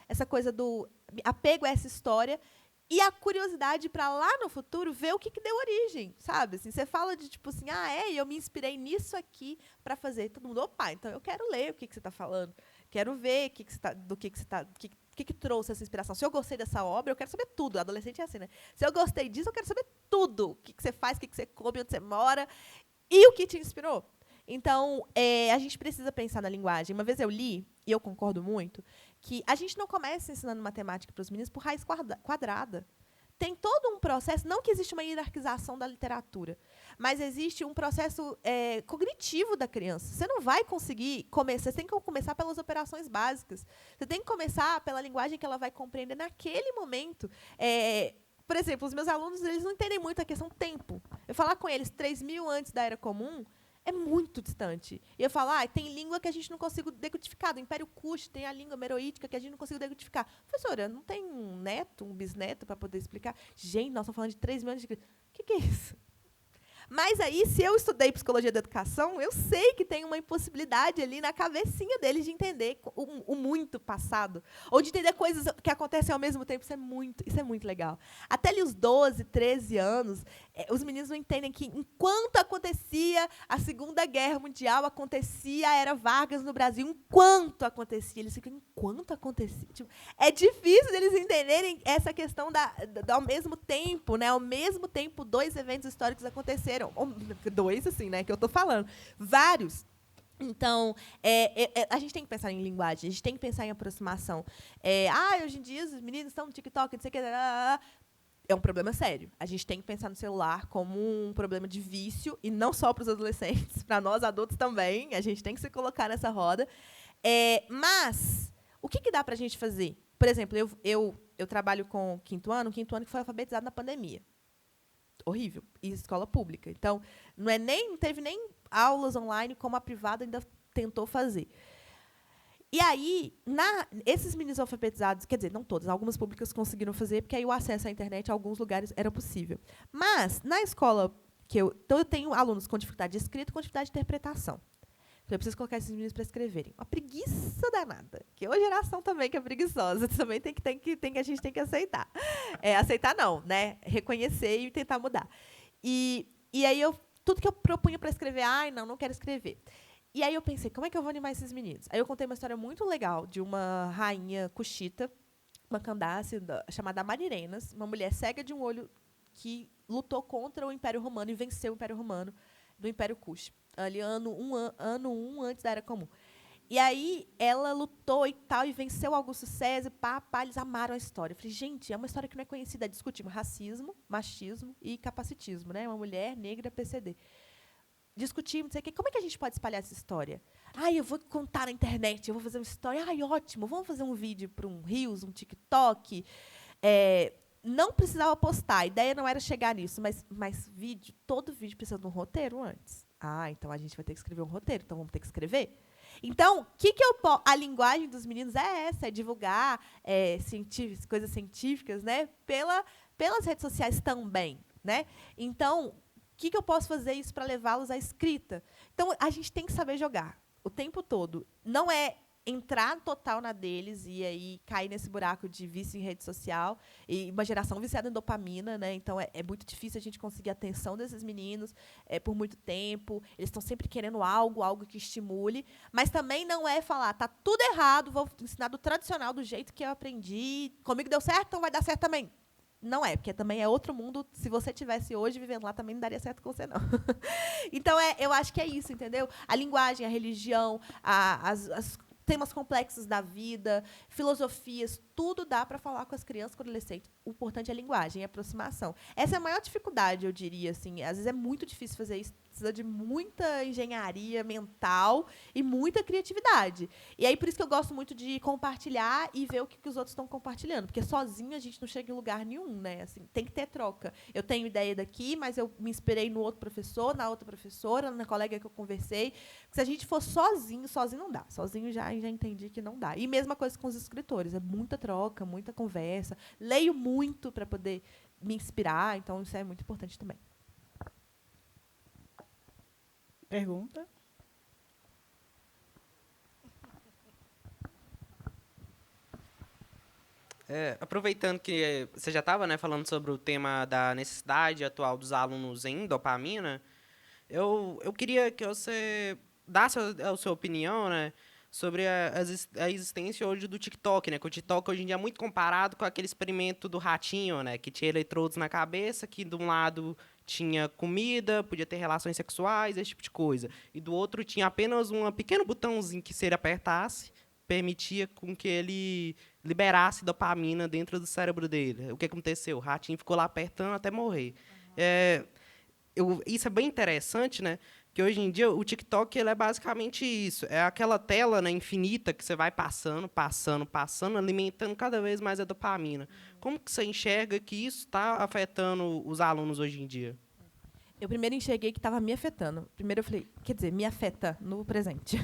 essa coisa do apego a essa história e a curiosidade para lá no futuro ver o que deu origem, sabe? Assim, você fala de tipo assim, eu me inspirei nisso aqui para fazer. Todo mundo, opa, então eu quero ler o que você está falando, quero ver o que trouxe essa inspiração. Se eu gostei dessa obra, eu quero saber tudo. Adolescente é assim, né? Se eu gostei disso, eu quero saber tudo. O que você faz, o que você come, onde você mora e o que te inspirou. Então, a gente precisa pensar na linguagem. Uma vez eu li, e eu concordo muito, que a gente não começa ensinando matemática para os meninos por raiz quadrada. Tem todo um processo, não que existe uma hierarquização da literatura, mas existe um processo cognitivo da criança. Você não vai conseguir começar, você tem que começar pelas operações básicas. Você tem que começar pela linguagem que ela vai compreender naquele momento. Por exemplo, os meus alunos eles não entendem muito a questão tempo. Eu falar com eles 3.000 antes da Era Comum, é muito distante. E eu falo, tem língua que a gente não consegue decodificar. Do Império Kush tem a língua meroítica que a gente não consegue decodificar. Professora, não tem um neto, um bisneto para poder explicar? Gente, nós estamos falando de 3.000 anos de... O que é isso? Mas aí, se eu estudei psicologia da educação, eu sei que tem uma impossibilidade ali na cabecinha deles de entender o muito passado. Ou de entender coisas que acontecem ao mesmo tempo. Isso é muito legal. Até ali os 12, 13 anos, os meninos não entendem que enquanto acontecia a Segunda Guerra Mundial, acontecia a Era Vargas no Brasil. Enquanto acontecia. Eles ficam, enquanto acontecia. Tipo, é difícil eles entenderem essa questão ao mesmo tempo, né? Ao mesmo tempo, 2 eventos históricos aconteceram. 2, assim, né, que eu estou falando. Vários. Então, a gente tem que pensar em linguagem, a gente tem que pensar em aproximação. Hoje em dia, os meninos estão no TikTok, não sei o que. É um problema sério. A gente tem que pensar no celular como um problema de vício, e não só para os adolescentes, para nós adultos também. A gente tem que se colocar nessa roda. Mas, o que dá para a gente fazer? Por exemplo, eu trabalho com quinto ano que foi alfabetizado na pandemia. Horrível. E escola pública. Então, não teve nem aulas online como a privada ainda tentou fazer. E aí, esses meninos alfabetizados, quer dizer, não todos, algumas públicas conseguiram fazer, porque aí o acesso à internet em alguns lugares era possível. Mas, na escola então eu tenho alunos com dificuldade de escrita e com dificuldade de interpretação. Então, eu preciso colocar esses meninos para escreverem. Uma preguiça danada. Que é uma geração também que é preguiçosa. Também a gente tem que aceitar. Aceitar não, né? Reconhecer e tentar mudar. E aí, tudo que eu propunha para escrever, não quero escrever. E aí eu pensei, como é que eu vou animar esses meninos? Aí eu contei uma história muito legal de uma rainha cuxita, uma Candace, chamada Marirenas, uma mulher cega de um olho que lutou contra o Império Romano e venceu o Império Romano do Império Kush. Ali, ano 1 antes da Era Comum. E aí ela lutou e tal, e venceu Augusto César, eles amaram a história. Eu falei, gente, é uma história que não é conhecida. Discutimos racismo, machismo e capacitismo, né? Uma mulher negra PCD. Discutimos, não sei o quê. Como é que a gente pode espalhar essa história? Eu vou contar na internet, eu vou fazer uma história. Ótimo, vamos fazer um vídeo para um Reels, um TikTok. Não precisava postar, a ideia não era chegar nisso, mas todo vídeo precisa de um roteiro antes. Então a gente vai ter que escrever um roteiro, então vamos ter que escrever. Então, a linguagem dos meninos é essa, é divulgar coisas científicas, né, pelas redes sociais também, né? Então, o que eu posso fazer isso para levá-los à escrita? Então, a gente tem que saber jogar o tempo todo. Não é entrar total na deles e aí cair nesse buraco de vício em rede social e uma geração viciada em dopamina, né? Então é muito difícil a gente conseguir a atenção desses meninos por muito tempo. Eles estão sempre querendo algo que estimule, mas também não é falar, tá tudo errado, vou ensinar do tradicional, do jeito que eu aprendi, comigo deu certo, então vai dar certo também. Não é, porque também é outro mundo. Se você tivesse hoje vivendo lá, também não daria certo com você, não. Então, eu acho que é isso, entendeu? A linguagem, a religião, as temas complexos da vida, filosofias, tudo dá para falar com as crianças, com o adolescente. O importante é a linguagem, a aproximação. Essa é a maior dificuldade, eu diria. Assim. Às vezes é muito difícil fazer isso, precisa de muita engenharia mental e muita criatividade. E aí, por isso que eu gosto muito de compartilhar e ver o que os outros estão compartilhando, porque sozinho a gente não chega em lugar nenhum, né? Assim, tem que ter troca. Eu tenho ideia daqui, mas eu me inspirei no outro professor, na outra professora, na colega que eu conversei. Porque se a gente for sozinho não dá. Sozinho já entendi que não dá. E mesma coisa com os escritores, é muita troca, muita conversa. Leio muito para poder me inspirar, então isso é muito importante também. Pergunta? Aproveitando que você já estava, né, falando sobre o tema da necessidade atual dos alunos em dopamina, eu queria que você desse a sua opinião, né, sobre a existência hoje do TikTok, né? Que o TikTok hoje em dia é muito comparado com aquele experimento do ratinho, né? Que tinha eletrodos na cabeça, que de um lado tinha comida, podia ter relações sexuais, esse tipo de coisa. E do outro tinha apenas um pequeno botãozinho que, se ele apertasse, permitia com que ele liberasse dopamina dentro do cérebro dele. O que aconteceu? O ratinho ficou lá apertando até morrer. Isso é bem interessante, né? Que hoje em dia o TikTok ele é basicamente isso. É aquela tela, né, infinita que você vai passando, alimentando cada vez mais a dopamina. Como que você enxerga que isso está afetando os alunos hoje em dia? Eu primeiro enxerguei que estava me afetando. Primeiro eu falei, quer dizer, me afeta no presente.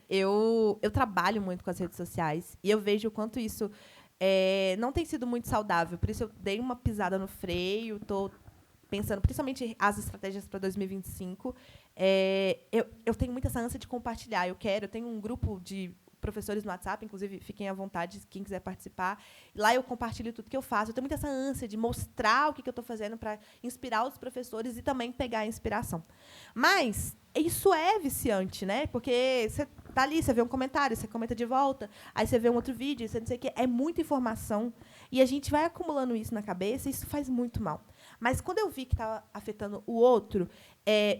Eu trabalho muito com as redes sociais e eu vejo o quanto isso não tem sido muito saudável. Por isso eu dei uma pisada no freio, estou pensando principalmente as estratégias para 2025. Eu tenho muita essa ânsia de compartilhar. Eu tenho um grupo de professores no WhatsApp, inclusive, fiquem à vontade, quem quiser participar. Lá eu compartilho tudo que eu faço. Eu tenho muita essa ânsia de mostrar o que eu estou fazendo para inspirar os professores e também pegar a inspiração. Mas isso é viciante, né? Porque você está ali, você vê um comentário, você comenta de volta, aí você vê um outro vídeo, você não sei o quê. É muita informação. E a gente vai acumulando isso na cabeça e isso faz muito mal. Mas quando eu vi que estava afetando o outro,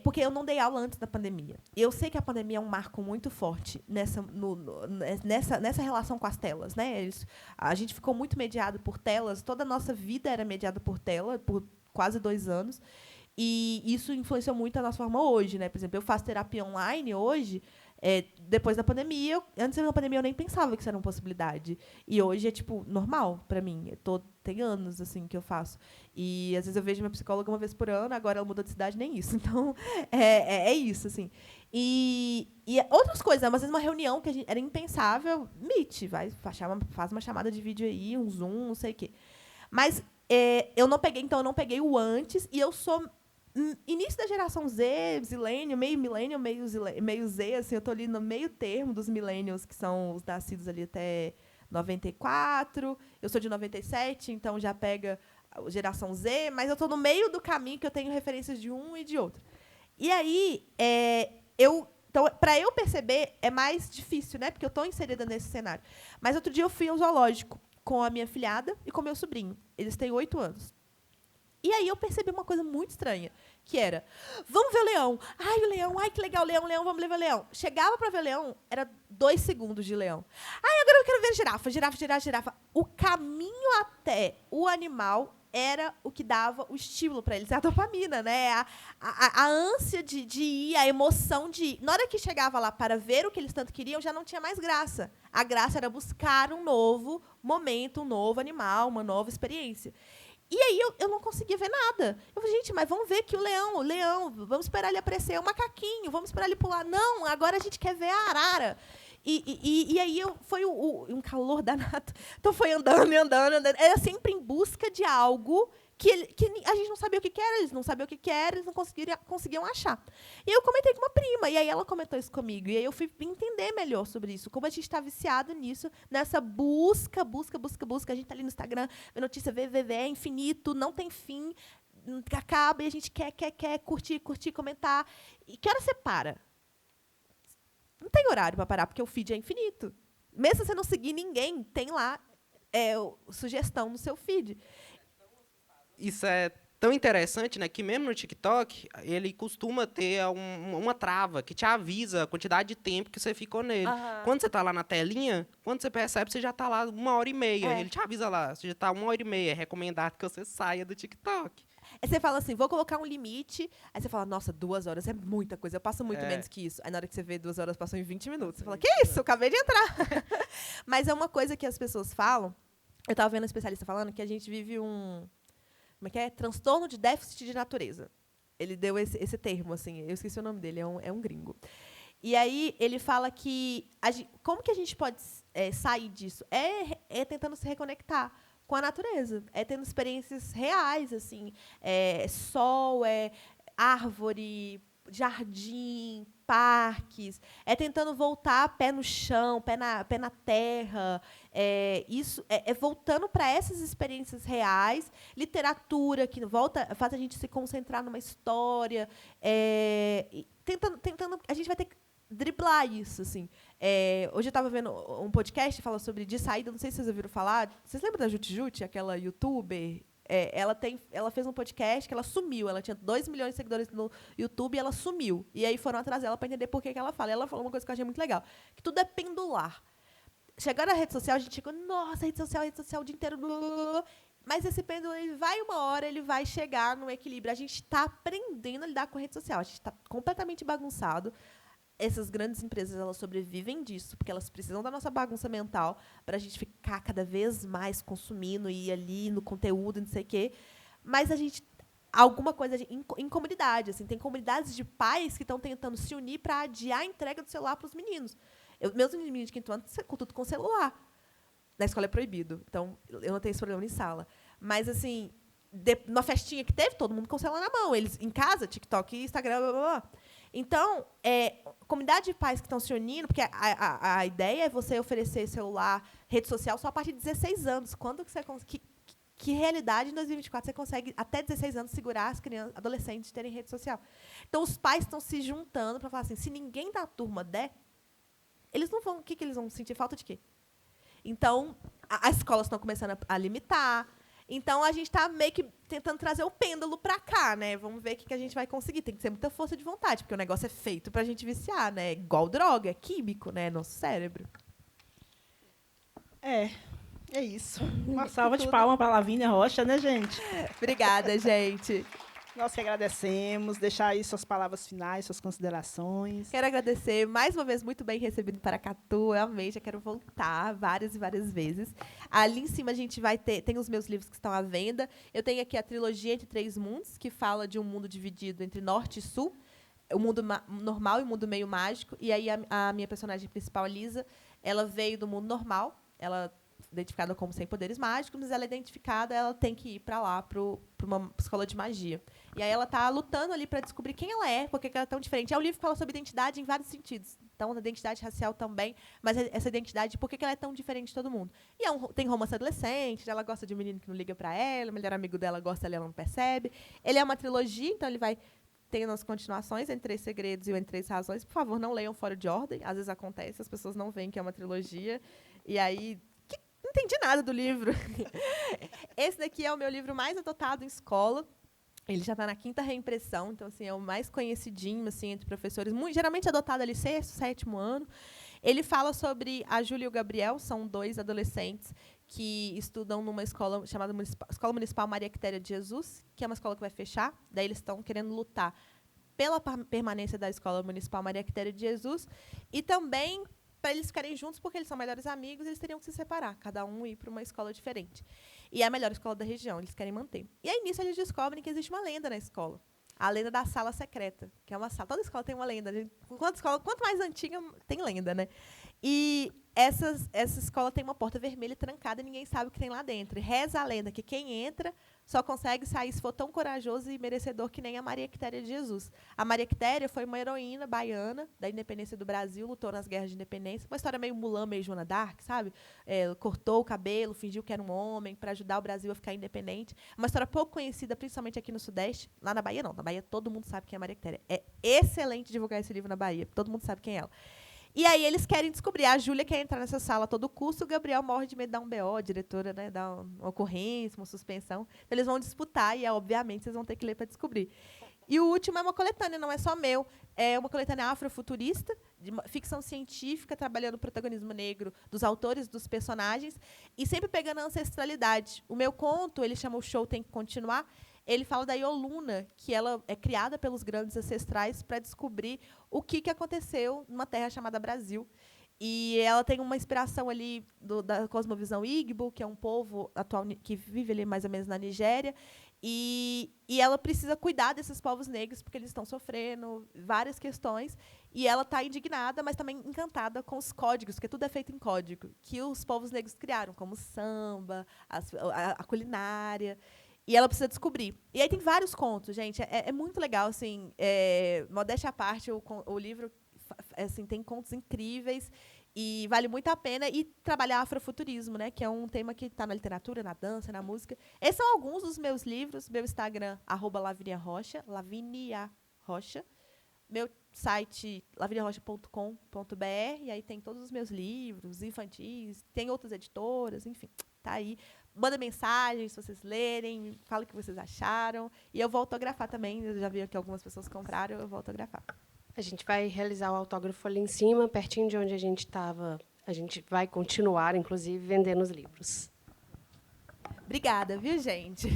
porque eu não dei aula antes da pandemia. Eu sei que a pandemia é um marco muito forte nessa relação com as telas, né? A gente ficou muito mediado por telas, toda a nossa vida era mediada por tela, por quase 2 anos. E isso influenciou muito a nossa forma hoje, né? Por exemplo, eu faço terapia online hoje, depois da pandemia. Antes da pandemia eu nem pensava que isso era uma possibilidade. E hoje é tipo normal para mim. Tem anos assim que eu faço. E às vezes eu vejo minha psicóloga uma vez por ano, agora ela mudou de cidade, nem isso. Então, é isso, assim. E outras coisas, às vezes uma reunião que era impensável, Meet, faz uma chamada de vídeo aí, um Zoom, não sei o quê. Mas eu não peguei o antes, e eu sou início da geração Z, Zillennial, meio Z, assim, eu estou ali no meio termo dos millennials, que são os nascidos ali até 94, eu sou de 97, então já pega a geração Z, mas eu estou no meio do caminho, que eu tenho referências de um e de outro. E aí, então, para eu perceber, é mais difícil, né? Porque eu estou inserida nesse cenário. Mas outro dia eu fui ao zoológico com a minha filhada e com o meu sobrinho. Eles têm 8 anos. E aí eu percebi uma coisa muito estranha, que era, vamos ver o leão. Ai, o leão, ai, que legal, leão, vamos ver o leão. Chegava para ver o leão, era 2 segundos de leão. Ai, agora eu quero ver a girafa. O caminho até o animal era o que dava o estímulo para eles, a dopamina, né? A ânsia de ir, a emoção de ir. Na hora que chegava lá para ver o que eles tanto queriam, já não tinha mais graça. A graça era buscar um novo momento, um novo animal, uma nova experiência. E aí eu não conseguia ver nada. Eu falei, gente, mas vamos ver que o leão, vamos esperar ele aparecer, o macaquinho, vamos esperar ele pular. Não, agora a gente quer ver a arara. E aí foi um calor danado. Então foi andando. Era sempre em busca de algo que a gente não sabia o que era, eles não sabiam o que era, eles não conseguiam achar. E eu comentei com uma prima, e aí ela comentou isso comigo. E aí eu fui entender melhor sobre isso, como a gente está viciado nisso, nessa busca. A gente está ali no Instagram, vê notícia, vê, é infinito, não tem fim, acaba, e a gente quer curtir, comentar. E que hora você para? Não tem horário para parar, porque o feed é infinito. Mesmo se você não seguir ninguém, tem lá sugestão no seu feed. Isso é tão interessante, né, que mesmo no TikTok, ele costuma ter uma trava que te avisa a quantidade de tempo que você ficou nele. Quando você está lá na telinha, quando você percebe, você já está lá 1h30. Ele te avisa lá, você já está 1h30. É recomendado que você saia do TikTok. Aí você fala assim, vou colocar um limite. Aí você fala, nossa, 2 horas é muita coisa. Eu passo muito menos que isso. Aí na hora que você vê 2 horas, passou em 20 minutos. Você fala, que isso? Eu acabei de entrar. Mas é uma coisa que as pessoas falam. Eu estava vendo um especialista falando que a gente vive como é que é? Transtorno de déficit de natureza. Ele deu esse termo, assim. Eu esqueci o nome dele, é um gringo. E aí ele fala que como que a gente pode sair disso? É tentando se reconectar com a natureza, tendo experiências reais, assim, sol, árvore, jardim, parques, tentando voltar pé no chão, pé na terra, isso voltando para essas experiências reais, literatura que faz a gente se concentrar numa história, tentando, a gente vai ter que driblar isso, assim. Hoje eu estava vendo um podcast que fala sobre de saída, não sei se vocês ouviram falar. Vocês lembram da Juti Juti, aquela youtuber? Ela fez um podcast que ela sumiu. Ela tinha 2 milhões de seguidores no YouTube e ela sumiu. E aí foram atrás dela para entender por que ela fala. E ela falou uma coisa que eu achei muito legal, que tudo é pendular. Chegando na rede social, a gente chegou, nossa, rede social o dia inteiro. Blá, blá, blá. Mas esse pêndulo, uma hora, ele vai chegar no equilíbrio. A gente está aprendendo a lidar com a rede social. A gente está completamente bagunçado. Essas grandes empresas, elas sobrevivem disso, porque elas precisam da nossa bagunça mental para a gente ficar cada vez mais consumindo e ir ali no conteúdo, não sei o quê. Mas a gente, alguma coisa em comunidade, assim, tem comunidades de pais que estão tentando se unir para adiar a entrega do celular para os meninos. Meus meninos de 5º ano, tudo com celular. Na escola é proibido, então eu não tenho esse problema em sala. Mas, assim, na festinha que teve, todo mundo com o celular na mão. Eles, em casa, TikTok, Instagram, blá, blá, blá. Então, comunidade de pais que estão se unindo, porque a ideia é você oferecer celular, rede social, só a partir de 16 anos. Quando que você que realidade, em 2024, você consegue, até 16 anos, segurar as crianças, adolescentes de terem rede social? Então, os pais estão se juntando para falar assim, se ninguém da turma der, eles não vão... O que eles vão sentir? Falta de quê? Então, as escolas estão começando a limitar. Então, a gente está meio que tentando trazer o pêndulo para cá, né? Vamos ver o que a gente vai conseguir. Tem que ter muita força de vontade, porque o negócio é feito para a gente viciar, né? Igual droga, é químico, né? Nosso cérebro. É isso. Uma salva de palmas para a Lavínia Rocha, né, gente? Obrigada, gente. Nós que agradecemos. Deixar aí suas palavras finais, suas considerações. Quero agradecer, mais uma vez, muito bem recebido em Paracatu. Eu amei, já quero voltar várias e várias vezes. Ali em cima a gente vai tem os meus livros que estão à venda. Eu tenho aqui a trilogia Entre Três Mundos, que fala de um mundo dividido entre norte e sul, o mundo normal e o mundo meio mágico. E aí a minha personagem principal, Lisa, ela veio do mundo normal, ela identificada como sem poderes mágicos, mas ela é identificada, ela tem que ir para lá, para uma escola de magia. E aí ela está lutando ali para descobrir quem ela é, por que ela é tão diferente. É um livro que fala sobre identidade em vários sentidos. Então, a identidade racial também, mas essa identidade, por que ela é tão diferente de todo mundo. E tem romance adolescente, ela gosta de um menino que não liga para ela, o melhor amigo dela gosta dela, ela não percebe. Ele é uma trilogia, então ele vai ter as continuações, Entre 3 Segredos e Entre 3 Razões. Por favor, não leiam fora de ordem. Às vezes acontece, as pessoas não veem que é uma trilogia. E aí... não entendi nada do livro. Esse daqui é o meu livro mais adotado em escola. Ele já está na 5ª reimpressão, então assim, é o mais conhecidinho assim, entre professores, geralmente adotado ali 6º, 7º ano. Ele fala sobre a Júlia e o Gabriel, são 2 adolescentes que estudam numa escola chamada Escola Municipal Maria Quitéria de Jesus, que é uma escola que vai fechar. Daí eles estão querendo lutar pela permanência da Escola Municipal Maria Quitéria de Jesus e também para eles ficarem juntos, porque eles são melhores amigos, eles teriam que se separar, cada um ir para uma escola diferente. E é a melhor escola da região, eles querem manter. E aí, nisso, eles descobrem que existe uma lenda na escola. A lenda da sala secreta, que é uma sala. Toda escola tem uma lenda. Quanto mais antiga, tem lenda, né? E essa escola tem uma porta vermelha trancada e ninguém sabe o que tem lá dentro. E reza a lenda que quem entra só consegue sair se for tão corajoso e merecedor que nem a Maria Quitéria de Jesus. A Maria Quitéria foi uma heroína baiana da independência do Brasil, lutou nas guerras de independência. Uma história meio Mulan, meio Joana d'Arc, sabe? Cortou o cabelo, fingiu que era um homem para ajudar o Brasil a ficar independente. Uma história pouco conhecida, principalmente aqui no Sudeste. Lá na Bahia, não. Na Bahia, todo mundo sabe quem é a Maria Quitéria. É excelente divulgar esse livro na Bahia. Todo mundo sabe quem é ela. E aí eles querem descobrir. A Júlia quer entrar nessa sala a todo custo, o Gabriel morre de medo de dar um BO, a diretora, né, dar uma ocorrência, uma suspensão. Então, eles vão disputar e, obviamente, vocês vão ter que ler para descobrir. E o último é uma coletânea, não é só meu. É uma coletânea afrofuturista, de ficção científica, trabalhando o protagonismo negro dos autores, dos personagens, e sempre pegando a ancestralidade. O meu conto, ele chama O Show Tem que Continuar, ele fala da Ioluna, que ela é criada pelos grandes ancestrais para descobrir o que aconteceu numa terra chamada Brasil. E ela tem uma inspiração ali da cosmovisão Igbo, que é um povo atual que vive ali mais ou menos na Nigéria. E ela precisa cuidar desses povos negros, porque eles estão sofrendo várias questões. E ela está indignada, mas também encantada com os códigos, porque tudo é feito em código, que os povos negros criaram, como o samba, a culinária. E ela precisa descobrir. E aí tem vários contos, gente. É muito legal, assim. Modéstia à parte, o livro assim, tem contos incríveis e vale muito a pena. E trabalhar afrofuturismo, né, que é um tema que está na literatura, na dança, na música. Esses são alguns dos meus livros. Meu Instagram, @laviniarocha, Lavinia Rocha. Meu site, laviniarocha.com.br. E aí tem todos os meus livros infantis. Tem outras editoras, enfim. Tá aí. Manda mensagem, se vocês lerem, fala o que vocês acharam. E eu vou autografar também. Eu já vi que algumas pessoas compraram, eu vou autografar. A gente vai realizar o autógrafo ali em cima, pertinho de onde a gente estava. A gente vai continuar, inclusive, vendendo os livros. Obrigada, viu, gente?